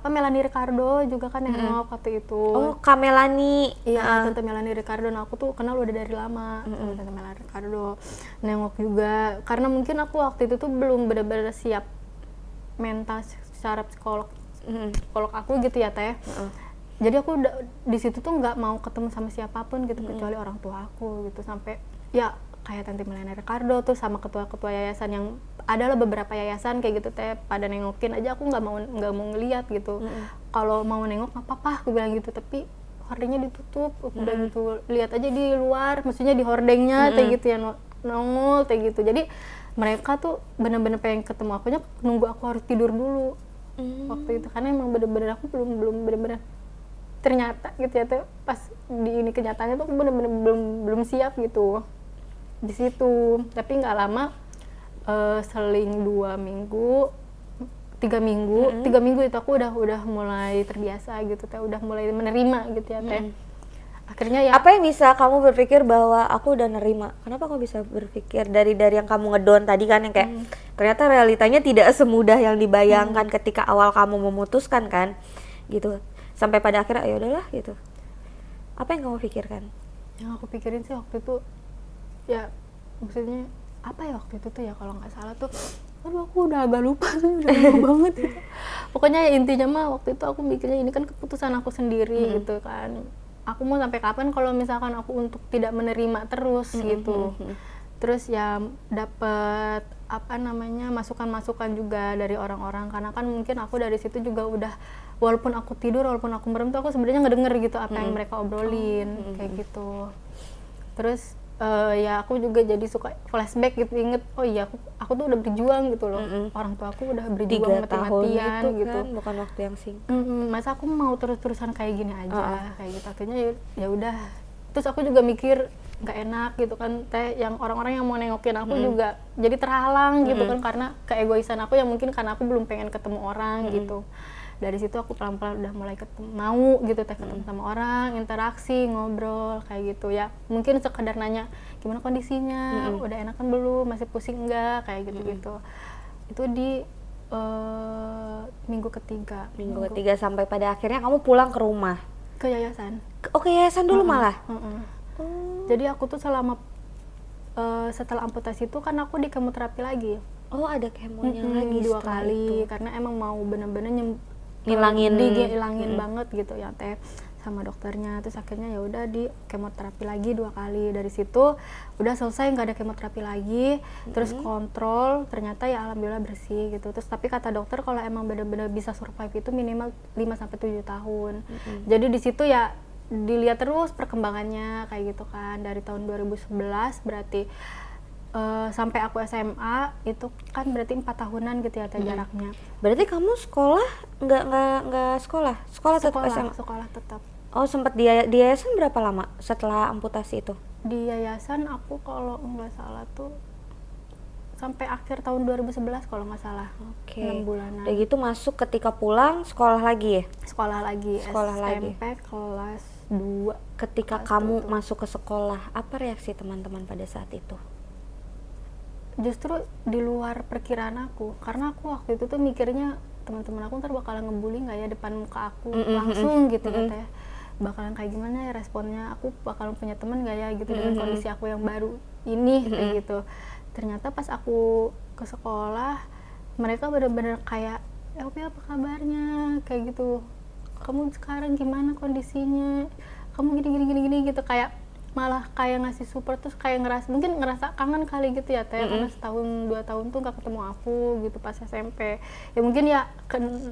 Melanie Ricardo juga kan yang nengok waktu itu. Oh, Kak Melani. Iya, Tante Melanie Ricardo. Nah, aku tuh kenal udah dari lama sama Tante Melanie Ricardo. Nengok juga, karena mungkin aku waktu itu tuh belum benar-benar siap mental secara psikolog aku gitu ya teh. Jadi aku di situ tuh nggak mau ketemu sama siapapun gitu, kecuali orang tua aku gitu, sampai ya kayak Tante Melanie Ricardo tuh sama ketua-ketua yayasan, yang adalah beberapa yayasan kayak gitu teh, pada nengokin aja aku nggak mau ngeliat gitu. Kalau mau nengok nggak apa-apa aku bilang gitu, tapi hordengnya ditutup, aku bilang gitu, lihat aja di luar, maksudnya di hordengnya kayak gitu ya, nongol kayak gitu. Jadi mereka tuh bener-bener pengen ketemu akunya, nunggu aku harus tidur dulu waktu itu, karena emang bener-bener aku belum bener-bener ternyata gitu ya tuh, pas di ini kenyataannya tuh aku bener-bener belum siap gitu di situ. Tapi nggak lama, seling 2 minggu 3 minggu 3 minggu itu aku udah mulai terbiasa gitu teh, udah mulai menerima gitu ya teh. Akhirnya ya, Apa yang bisa kamu berpikir bahwa aku udah nerima? Kenapa kamu bisa berpikir dari yang kamu ngedown tadi kan, yang kayak ternyata realitanya tidak semudah yang dibayangkan ketika awal kamu memutuskan kan gitu, sampai pada akhirnya ya udahlah gitu. Apa yang kamu pikirkan? yang aku pikirin sih waktu itu ya, maksudnya apa ya waktu itu tuh ya, kalau nggak salah tuh, aduh aku udah agak lupa sih, udah lama banget gitu. Pokoknya ya intinya mah waktu itu aku mikirnya ini kan keputusan aku sendiri gitu kan, aku mau sampai kapan kalau misalkan aku untuk tidak menerima terus gitu. Terus ya dapet masukan-masukan juga dari orang-orang, karena kan mungkin aku dari situ juga udah, walaupun aku tidur, walaupun aku merem tuh aku sebenarnya ngedenger gitu apa yang mereka obrolin kayak gitu. Terus ya aku juga jadi suka flashback gitu, inget oh iya aku tuh udah berjuang gitu loh, orang tua aku udah berjuang 3 tahun mati-matian itu gitu kan bukan waktu yang singkat. masa aku mau terus-terusan kayak gini aja kayak gitu. Akhirnya ya udah, terus aku juga mikir nggak enak gitu kan teh, yang orang-orang yang mau nengokin aku juga jadi terhalang gitu kan, karena keegoisan aku yang mungkin karena aku belum pengen ketemu orang gitu. Dari situ aku pelan-pelan udah mulai mau gitu teh ketemu sama orang, interaksi, ngobrol kayak gitu ya, mungkin sekedar nanya gimana kondisinya, udah enakan belum, masih pusing enggak, kayak gitu-gitu. Itu di minggu ketiga Sampai pada akhirnya kamu pulang ke rumah, ke yayasan. Oke, yayasan dulu malah. Jadi aku tuh selama setelah amputasi itu kan aku di kemoterapi lagi. Oh, ada kemonya lagi 2 setelah kali itu. karena emang mau bener-bener ngilangin banget gitu ya teh sama dokternya. Terus akhirnya ya udah di kemoterapi lagi 2 kali. Dari situ udah selesai, nggak ada kemoterapi lagi. Terus kontrol, ternyata ya alhamdulillah bersih gitu. Terus tapi kata dokter kalau emang bener-bener bisa survive itu minimal 5-7 tahun. Jadi di situ ya dilihat terus perkembangannya kayak gitu kan, dari tahun 2011 berarti sampai aku SMA itu kan berarti 4 tahunan gitu ya jaraknya. Berarti kamu sekolah nggak sekolah tetap SMA? Sekolah tetap. Oh, sempat di yayasan berapa lama setelah amputasi itu? Di yayasan aku kalau nggak salah tuh sampai akhir tahun 2011 kalau nggak salah. Oke. 6 bulanan. Udah gitu masuk ketika pulang sekolah lagi ya? Sekolah lagi Lagi. SMP kelas 2. Ketika Kelas kamu itu. masuk ke sekolah, apa reaksi teman-teman pada saat itu? Justru di luar perkiraan aku, karena aku waktu itu tuh mikirnya teman-teman aku ntar bakalan ngebully nggak ya depan muka aku langsung gitu katanya, bakalan kayak gimana ya responnya, aku bakalan punya teman nggak ya gitu dengan kondisi aku yang baru ini kayak gitu. Ternyata pas aku ke sekolah mereka benar-benar kayak Opi apa kabarnya kayak gitu, kamu sekarang gimana kondisinya, kamu gini gitu, kayak malah kayak ngasih support, terus kayak mungkin ngerasa kangen kali gitu ya Teh, karena setahun 2 tahun tuh gak ketemu aku gitu pas SMP. Ya mungkin ya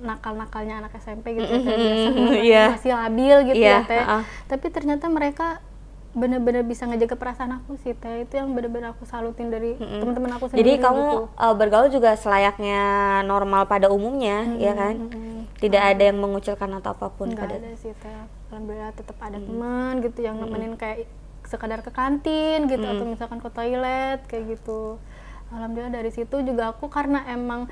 nakal-nakalnya anak SMP gitu ya Teh, biasa masih labil gitu ya Teh. Tapi ternyata mereka bener-bener bisa ngejaga perasaan aku sih Teh, itu yang bener-bener aku salutin dari teman-teman aku sendiri. Jadi kamu gitu. bergaul juga selayaknya normal pada umumnya, ya kan? Tidak ada yang mengucilkan atau apapun Nggak pada. ada sih Teh, alhamdulillah tetap ada teman gitu yang nemenin kayak sekadar ke kantin gitu atau misalkan ke toilet kayak gitu. Alhamdulillah dari situ juga aku karena emang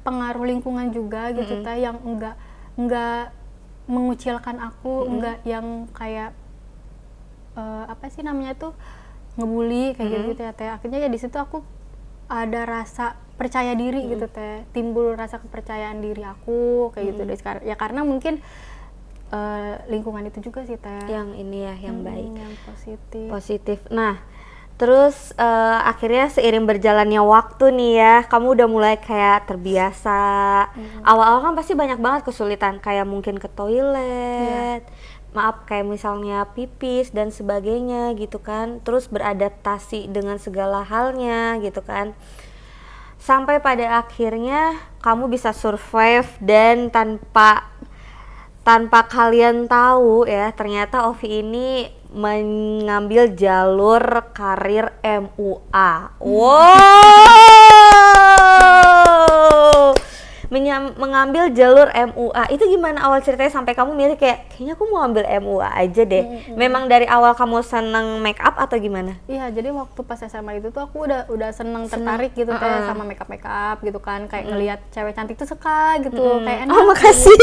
pengaruh lingkungan juga gitu Teh, yang enggak mengucilkan aku, enggak yang kayak ngebully kayak gitu ya Teh. Akhirnya ya di situ aku ada rasa percaya diri gitu Teh, timbul rasa kepercayaan diri aku kayak gitu dari sekarang ya, karena mungkin lingkungan itu juga sih Teh Yang ini ya, yang baik, yang positif. Nah, terus akhirnya seiring berjalannya waktu nih ya, kamu udah mulai kayak terbiasa. Awal-awal kan pasti banyak banget kesulitan, kayak mungkin ke toilet, maaf kayak misalnya pipis dan sebagainya gitu kan. Terus beradaptasi dengan segala halnya gitu kan. Sampai pada akhirnya kamu bisa survive dan tanpa kalian tahu ya, ternyata Ovi ini mengambil jalur karir MUA. Wow, mengambil jalur MUA. Itu gimana awal ceritanya sampai kamu milih kayaknya aku mau ambil MUA aja deh? Memang dari awal kamu seneng make up atau gimana? Iya, jadi waktu pas SMA itu tuh aku udah seneng tertarik gitu Teh sama make up gitu kan, kayak ngelihat cewek cantik tuh suka gitu, kayak enak. Oh, makasih.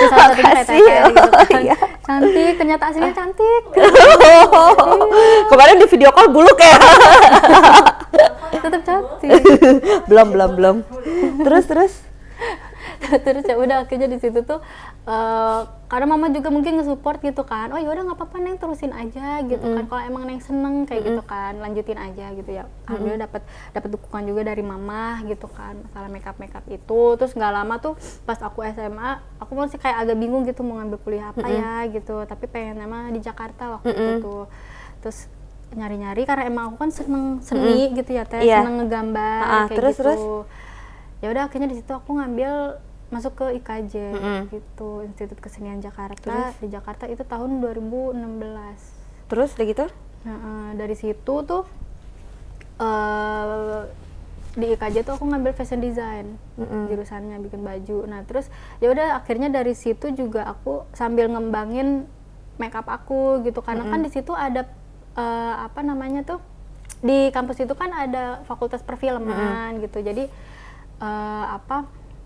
Makasih gitu kan. Cantik, ternyata aslinya cantik. Kemarin di video call buluk ya. Tetap cantik. belum. Terus Terus ya udah akhirnya di situ tuh karena mama juga mungkin nge-support gitu kan, oh ya udah nggak apa-apa Neng, terusin aja gitu kan, kalau emang Neng seneng kayak gitu kan, lanjutin aja gitu ya. Alhamdulillah dapat dukungan juga dari mama gitu kan masalah makeup itu. Terus nggak lama tuh pas aku SMA aku masih kayak agak bingung gitu mau ngambil kuliah apa ya gitu, tapi pengen emang di Jakarta waktu itu tuh. Terus nyari-nyari karena emang aku kan seneng seni gitu ya Teh, seneng ngegambar kayak gitu. Ya udah akhirnya di situ aku ngambil masuk ke IKJ gitu, Institut Kesenian Jakarta. Di Jakarta itu tahun 2016. Terus udah gitu? Dari situ tuh di IKJ tuh aku ngambil fashion design, jurusannya bikin baju. Nah terus ya udah akhirnya dari situ juga aku sambil ngembangin makeup aku gitu, karena kan di situ ada di kampus itu kan ada fakultas perfilman gitu. Jadi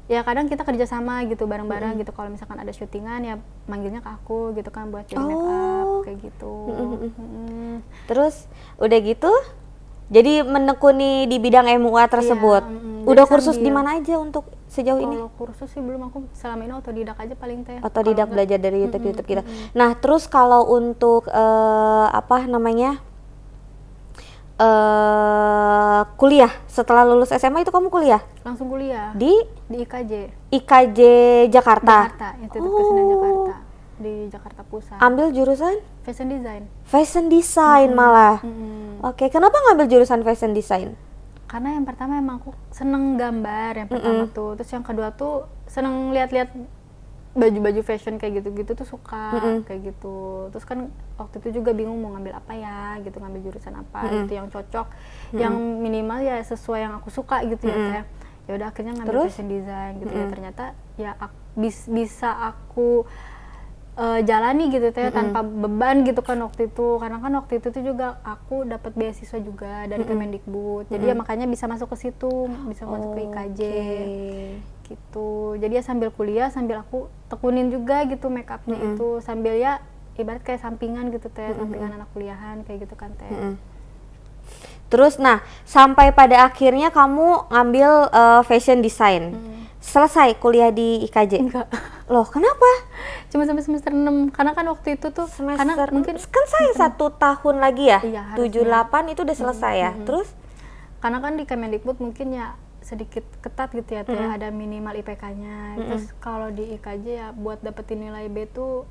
ya kadang kita kerjasama gitu bareng-bareng gitu, kalau misalkan ada syutingan ya manggilnya ke aku gitu kan buat jadi make up kayak gitu. Terus udah gitu jadi menekuni di bidang MUA tersebut. Udah kursus di mana aja untuk sejauh ini? Kalau kursus sih belum, aku selama ini otodidak aja paling Teh. Otodidak belajar dari YouTube kita. Nah terus kalau untuk kuliah setelah lulus SMA itu kamu kuliah? Langsung kuliah di IKJ Jakarta. Institut Kesenian Jakarta di Jakarta Pusat. Ambil jurusan fashion design. Malah. Oke, kenapa ngambil jurusan fashion design? Karena yang pertama emang aku seneng gambar yang pertama tuh, terus yang kedua tuh seneng lihat-lihat baju-baju fashion kayak gitu-gitu tuh suka kayak gitu. Terus kan waktu itu juga bingung mau ngambil apa ya gitu, ngambil jurusan apa gitu yang cocok, yang minimal ya sesuai yang aku suka gitu ya Teh. ya udah akhirnya ngambil Terus? fashion design gitu ya. Ternyata ya bisa aku jalani gitu teh tanpa beban gitu kan waktu itu, karena kan waktu itu tuh juga aku dapat beasiswa juga dari Kemendikbud, jadi ya makanya bisa masuk ke situ, bisa masuk ke IKJ gitu. Jadi ya sambil kuliah sambil aku tekunin juga gitu make upnya itu, sambil ya ibarat kayak sampingan gitu teh, sampingan anak kuliahan kayak gitu kan teh. Terus nah sampai pada akhirnya kamu ngambil fashion design. Selesai kuliah di IKJ? Enggak. Loh kenapa? Cuma sampai semester 6, karena kan waktu itu tuh karena Semester mungkin kan saya 1 tahun lagi ya? Iya, harusnya. 78 itu udah selesai ya? Terus? karena kan di Kemendikbud mungkin ya sedikit ketat gitu ya teh, ada minimal IPK-nya. Terus kalau di IKJ ya buat dapetin nilai B tuh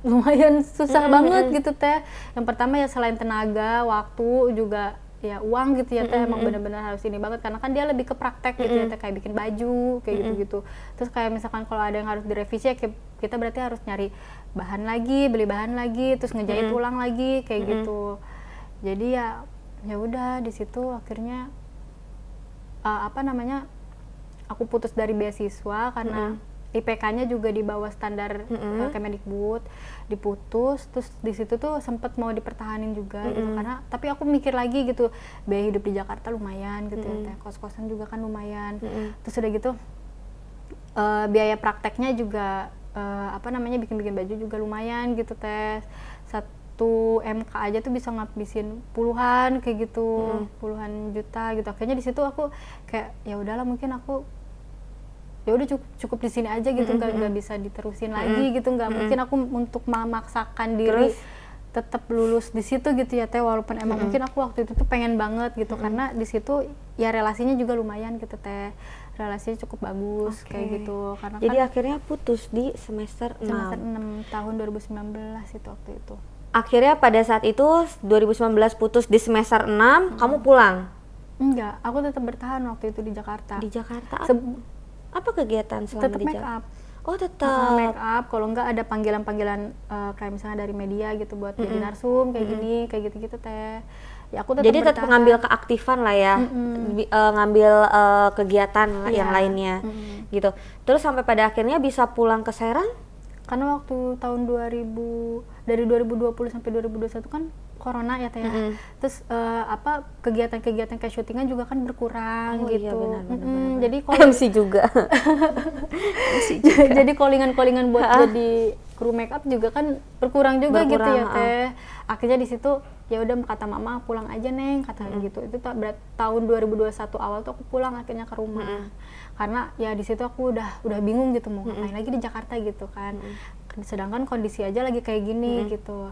lumayan susah banget gitu teh. Yang pertama ya selain tenaga, waktu juga ya uang gitu ya teh, emang benar-benar harus ini banget karena kan dia lebih ke praktek gitu ya teh, kayak bikin baju kayak gitu-gitu. Terus kayak misalkan kalau ada yang harus direvisi ya kita berarti harus nyari bahan lagi, beli bahan lagi, terus ngejahit ulang lagi kayak gitu. Jadi ya udah di situ akhirnya aku putus dari beasiswa karena IPK-nya juga di bawah standar Kemendikbud, diputus. Terus di situ tuh sempet mau dipertahanin juga gitu, karena tapi aku mikir lagi gitu, biaya hidup di Jakarta lumayan gitu ya teh, kos-kosan juga kan lumayan. Terus udah gitu biaya prakteknya juga bikin-bikin baju juga lumayan gitu teh. 1 MK aja tuh bisa ngabisin puluhan kayak gitu, puluhan juta gitu. Akhirnya di situ aku kayak ya udahlah, mungkin aku ya udah cukup di sini aja gitu, nggak bisa diterusin lagi gitu, nggak mungkin aku untuk memaksakan diri tetap lulus di situ gitu ya teh, walaupun emang mungkin aku waktu itu tuh pengen banget gitu, karena di situ ya relasinya juga lumayan gitu teh, relasinya cukup bagus kayak gitu. Karena Jadi kan akhirnya putus di semester 6. semester 6 tahun 2019 itu waktu itu. Akhirnya pada saat itu 2019 putus di semester 6, kamu pulang Enggak, aku tetap bertahan waktu itu di Jakarta. di Jakarta. Se- Apa kegiatan selama tetap di make Jakarta? up. Oh tetap. Make up, kalau enggak ada panggilan-panggilan kayak misalnya dari media gitu buat jadi narsum kayak gini, kayak gitu-gitu teh. Ya aku tetap Jadi tetap bertahan. mengambil keaktifan lah ya, ngambil kegiatan yang Iya. lainnya, gitu. Terus sampai pada akhirnya bisa pulang ke Serang? Karena waktu tahun dari 2020 sampai 2021 kan corona ya teh. Terus kegiatan-kegiatan kayak syutingan juga kan berkurang Oh, iya, gitu. benar. Jadi kalau MC juga. jadi callingan buat jadi kru make up juga kan berkurang juga gitu ya teh. Akhirnya di situ ya udah kata mama pulang aja neng, kata gitu. Itu tahun 2021 awal tuh aku pulang akhirnya ke rumah. Karena ya di situ aku udah bingung gitu mau ngapain lagi di Jakarta gitu kan. Sedangkan kondisi aja lagi kayak gini gitu.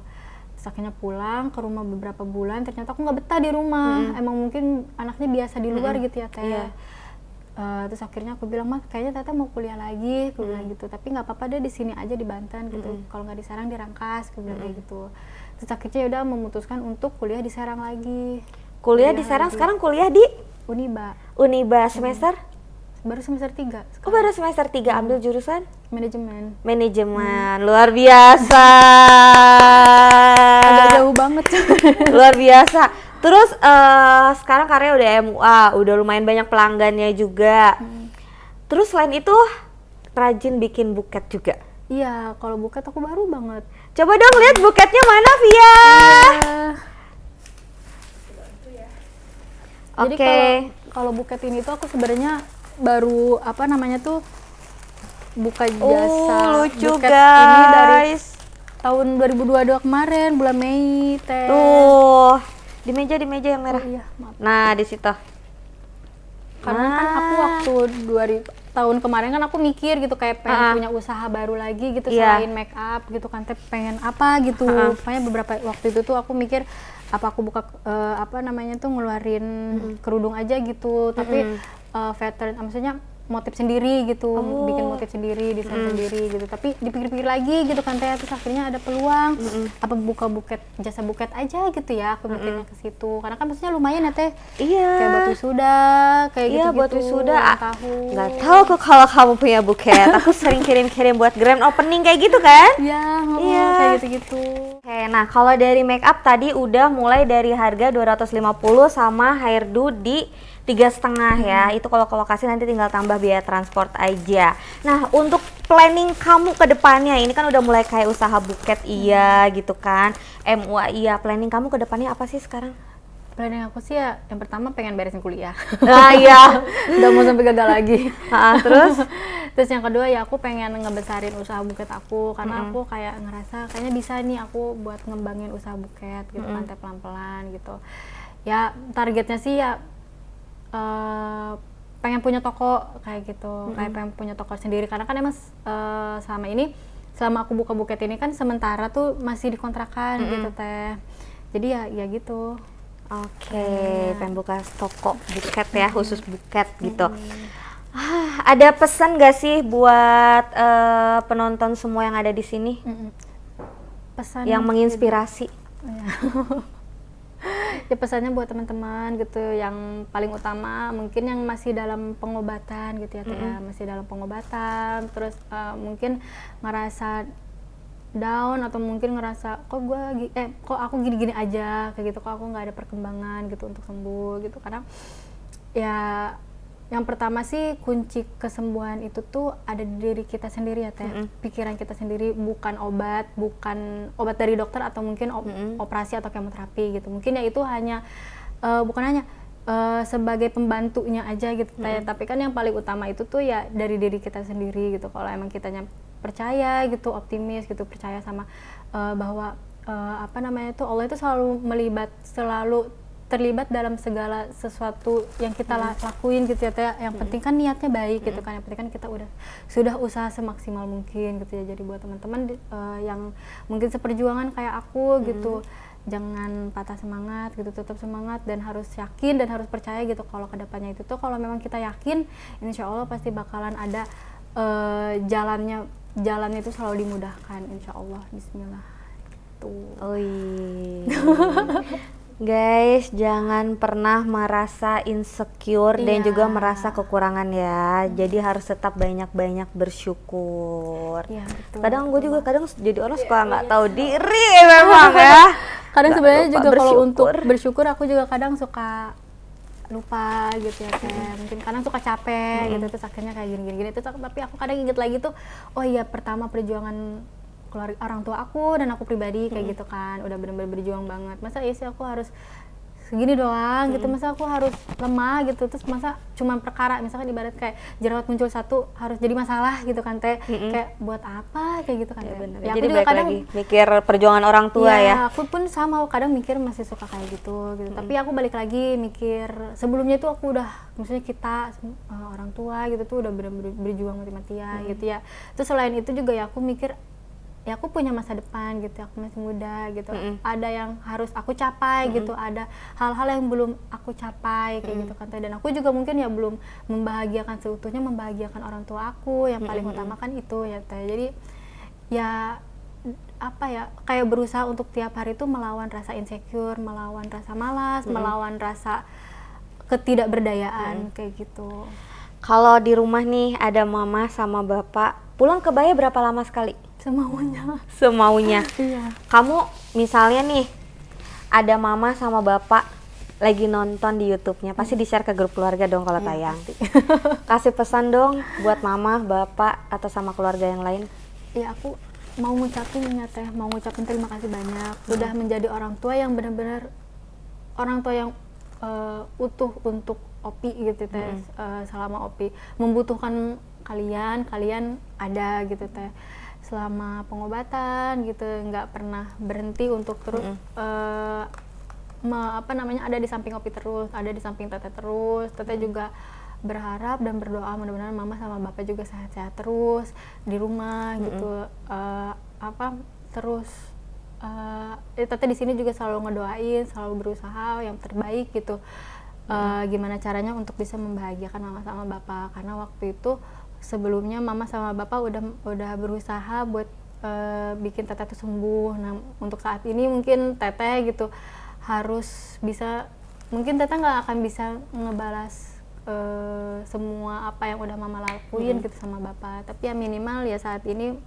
Terus akhirnya pulang ke rumah beberapa bulan, ternyata aku nggak betah di rumah. Emang mungkin anaknya biasa di luar gitu ya teh. Iya. Terus akhirnya aku bilang, "Mas, kayaknya Tata mau kuliah lagi," aku bilang gitu. "Tapi nggak apa-apa deh di sini aja di Banten gitu. Kalau nggak di Serang di Rangkas," aku bilang kayak gitu. Terus akhirnya udah memutuskan untuk kuliah di Serang lagi. Kuliah di Serang, sekarang kuliah di Uniba semester? baru semester 3 Oh baru semester 3, ambil jurusan? manajemen. Manajemen, luar biasa. Agak jauh banget. Luar biasa. Terus sekarang karya udah MUA, udah lumayan banyak pelanggannya juga. Terus selain itu rajin bikin buket juga. Iya, kalau buket aku baru banget. Coba dong lihat buketnya mana, Via. Jadi Oke. kalau buket ini tuh aku sebenarnya baru buka jasa lucu buket guys. ini dari tahun 2022 kemarin bulan Mei teh. Tuh, di meja yang merah. Iya, maaf. Nah, di situ. Karena kan aku waktu tahun kemarin kan aku mikir gitu kayak pengen punya usaha baru lagi gitu selain make up gitu kan, teh pengen apa gitu. Makanya beberapa waktu itu tuh aku mikir apa aku buka ngeluarin kerudung aja gitu, tapi pattern maksudnya motif sendiri gitu, bikin motif sendiri, desain sendiri gitu. Tapi dipikir-pikir lagi gitu kan teh, terus akhirnya ada peluang apa buka jasa buket aja gitu ya, aku mikirnya ke situ. Karena kan maksudnya lumayan ya teh. Iya. Kayak buat wisuda, kayak gitu-gitu. Buat wisuda. ulang tahun. Nggak tahu kok kalau kamu punya buket. Aku sering kirim-kirim buat grand opening kayak gitu kan? Iya, Iya. kayak gitu-gitu. Oke, nah kalau dari make up tadi udah mulai dari harga 250 sama hairdo di 3,5 ya. Itu kalau ke lokasi nanti tinggal tambah biaya transport aja. Nah, untuk planning kamu ke depannya, ini kan udah mulai kayak usaha buket iya gitu kan. MUA iya, planning kamu ke depannya apa sih sekarang? Planning aku sih ya yang pertama pengen beresin kuliah. Nah, iya. Udah mau sampai gagal lagi. Terus Terus yang kedua ya aku pengen ngebesarin usaha buket aku karena aku kayak ngerasa kayaknya bisa nih aku buat ngembangin usaha buket gitu kan pelan-pelan gitu. Ya targetnya sih ya pengen punya toko kayak gitu, kayak pengen punya toko sendiri karena kan emang selama aku buka buket ini kan sementara tuh masih dikontrakan gitu teh. Jadi ya gitu. Oke, pengen buka toko buket ya, khusus buket gitu. Ada pesan gak sih buat penonton semua yang ada di sini Pesan yang menginspirasi? Ya pesannya buat teman-teman gitu yang paling utama mungkin yang masih dalam pengobatan gitu ya Teh ya, masih dalam pengobatan terus mungkin ngerasa down atau mungkin ngerasa kok aku gini-gini aja kayak gitu, kok aku nggak ada perkembangan gitu untuk sembuh gitu. Karena ya yang pertama sih kunci kesembuhan itu tuh ada di diri kita sendiri ya Teh. Pikiran kita sendiri, bukan obat dari dokter atau mungkin operasi atau kemoterapi gitu. Mungkin ya itu hanya bukan hanya sebagai pembantunya aja gitu Teh. Tapi kan yang paling utama itu tuh ya dari diri kita sendiri gitu. Kalau emang kitanya percaya gitu, optimis gitu, percaya sama bahwa Allah itu selalu terlibat dalam segala sesuatu yang kita lakuin gitu ya Teh. Yang penting kan niatnya baik gitu kan. Yang penting kan kita sudah usaha semaksimal mungkin gitu ya. Jadi buat teman-teman yang mungkin seperjuangan kayak aku gitu, jangan patah semangat gitu, tetap semangat dan harus yakin dan harus percaya gitu kalau kedepannya itu tuh kalau memang kita yakin insya Allah pasti bakalan ada jalannya itu selalu dimudahkan insya Allah. Bismillah tuh. Guys, jangan pernah merasa insecure dan juga merasa kekurangan ya. Jadi harus tetap banyak-banyak bersyukur. Iya, betul. Kadang gue juga jadi orang suka nggak tahu diri memang ya. Kadang sebenarnya juga kalau bersyukur. untuk bersyukur aku juga kadang suka lupa gitu ya Teh. Mungkin kadang suka capek gitu terus akhirnya kayak gini terus tapi aku kadang inget lagi tuh oh iya pertama perjuangan keluarga orang tua aku dan aku pribadi kayak gitu kan udah benar-benar berjuang banget, masa iya sih aku harus segini doang gitu, masa aku harus lemah gitu, terus masa cuma perkara misalkan ibarat kayak jerawat muncul satu harus jadi masalah gitu kan Teh. Kayak buat apa kayak gitu kan Teh. Ya, jadi juga kadang lagi mikir perjuangan orang tua ya. Aku pun sama kadang mikir masih suka kayak gitu. Tapi aku balik lagi mikir sebelumnya itu aku udah maksudnya kita orang tua gitu tuh udah benar-benar berjuang mati-matian gitu ya. Terus selain itu juga ya aku mikir ya aku punya masa depan gitu, aku masih muda gitu, ada yang harus aku capai gitu, ada hal-hal yang belum aku capai kayak gitu kan Teh. Dan aku juga mungkin ya belum membahagiakan seutuhnya, membahagiakan orang tua aku yang paling utama kan itu ya Teh. Jadi ya apa ya, kayak berusaha untuk tiap hari itu melawan rasa insecure, melawan rasa malas, melawan rasa ketidakberdayaan kayak gitu. Kalau di rumah nih ada mama sama bapak, pulang ke Baya berapa lama sekali? Semaunya. Iya. Kamu misalnya nih ada mama sama bapak lagi nonton di YouTube-nya, pasti di-share ke grup keluarga dong kalau tayang. Kasih pesan dong buat mama, bapak atau sama keluarga yang lain. Ya aku mau ngucapin terima kasih banyak udah menjadi orang tua yang benar-benar orang tua yang utuh untuk Opi gitu Teh. Selama Opi membutuhkan kalian ada gitu Teh. Selama pengobatan gitu nggak pernah berhenti untuk terus ada di samping Opi terus, ada di samping Teteh terus. Teteh juga berharap dan berdoa mudah-mudahan mama sama bapak juga sehat-sehat terus di rumah gitu. Teteh di sini juga selalu ngedoain, selalu berusaha yang terbaik gitu. Gimana caranya untuk bisa membahagiakan mama sama bapak, karena waktu itu sebelumnya mama sama bapak udah berusaha buat bikin Teteh tuh sembuh. Nah untuk saat ini mungkin Teteh gitu harus bisa, mungkin Teteh nggak akan bisa ngebalas semua apa yang udah mama lakuin gitu sama bapak, tapi ya minimal ya saat ini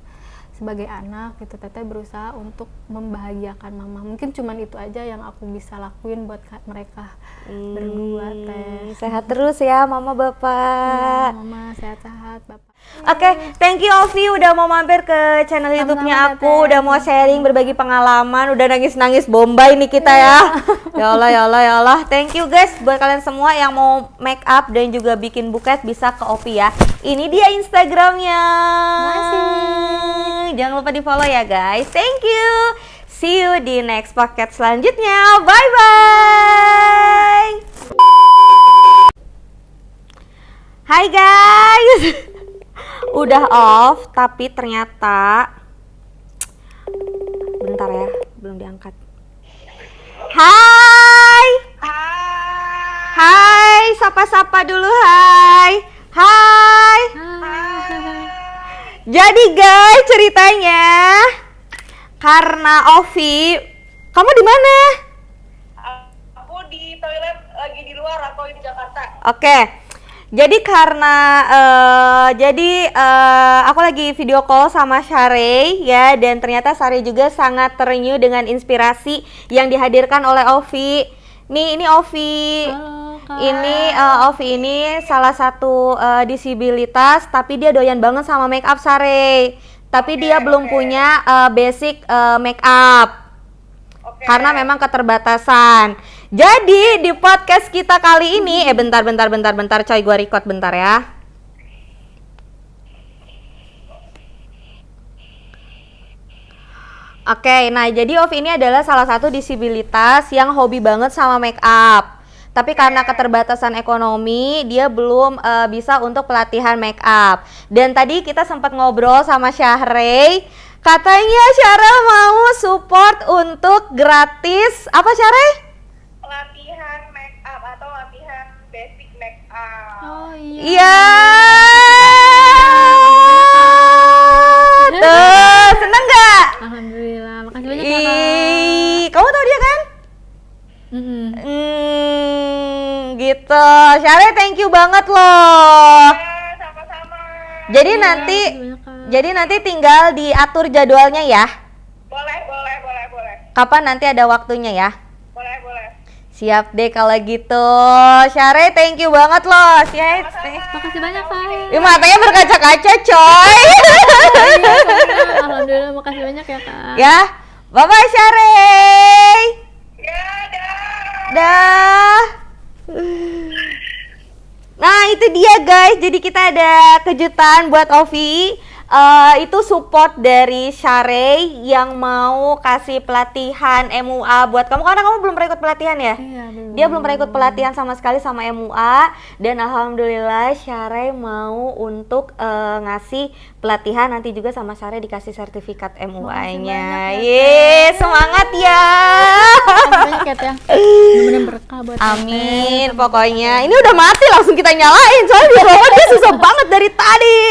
sebagai anak gitu, Teteh berusaha untuk membahagiakan mama. Mungkin cuman itu aja yang aku bisa lakuin buat mereka berdua, Teh. Sehat terus ya mama bapak. Ya, mama sehat-sehat, bapak. Oke, thank you Ovi udah mau mampir ke channel YouTube-nya aku, Teteh. udah mau sharing berbagi pengalaman, udah nangis-nangis Bombay nih kita ya. Ya Allah, ya Allah, ya Allah. Thank you guys buat kalian semua yang mau make up dan juga bikin buket bisa ke Ovi ya. Ini dia Instagramnya. Jangan lupa di follow ya guys. Thank you. See you di next paket selanjutnya. Bye bye. Hai guys. Udah off tapi ternyata bentar ya, belum diangkat. Hai. Hai, sapa-sapa dulu hai. Hai. Jadi guys, ceritanya karena Ovi, kamu di mana? Aku di toilet lagi di luar, aku di Jakarta. Oke. Jadi karena aku lagi video call sama Syarey ya, dan ternyata Syarey juga sangat terenyuh dengan inspirasi yang dihadirkan oleh Ovi. Nih, ini Ovi. Halo, Kak. Ini Ovi ini salah satu disabilitas, tapi dia doyan banget sama make up Syarey. Tapi dia belum punya basic make up. Karena memang keterbatasan. Jadi di podcast kita kali ini, bentar coy, gua record bentar ya. Oke, nah jadi Ovi ini adalah salah satu disabilitas yang hobi banget sama make up. Tapi karena keterbatasan ekonomi, dia belum bisa untuk pelatihan make up. Dan tadi kita sempat ngobrol sama Syahrey. Katanya Syarel mau support untuk gratis, apa Syarey? Latihan make up atau latihan basic make up. Oh iya. Iya. Tuh, seneng gak? Alhamdulillah, makasih banyak ya, Kak. Kamu tahu dia kan? Gitu. Syarey thank you banget loh. Ya, sama-sama. Jadi nanti banyak, Kak. jadi nanti tinggal diatur jadwalnya ya. Boleh. Kapan nanti ada waktunya ya? Boleh. Siap deh kalau gitu. Syarey thank you banget loh. Makasih banyak, Kak. Ih, matanya berkaca-kaca coy. Alhamdulillah, makasih banyak ya, Kak. Ya. Bye-bye Syarey. Ya, dah. Dah. Nah itu dia guys, jadi kita ada kejutan buat Ovi. Itu support dari Syarey yang mau kasih pelatihan MUA buat kamu, karena kamu belum pernah ikut pelatihan ya? Iya, belum. Dia belum pernah ikut pelatihan sama sekali sama MUA, dan alhamdulillah Syarey mau untuk ngasih pelatihan, nanti juga sama Syarey dikasih sertifikat MUA-nya. Yeay, semangat ya. Makasih banyak ya, Teh. Bener-bener berkah buat Amin, pokoknya ini udah mati langsung kita nyalain soalnya di bawah dia susah banget dari tadi.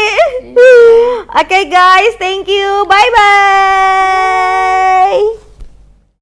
Oke guys, thank you, bye bye.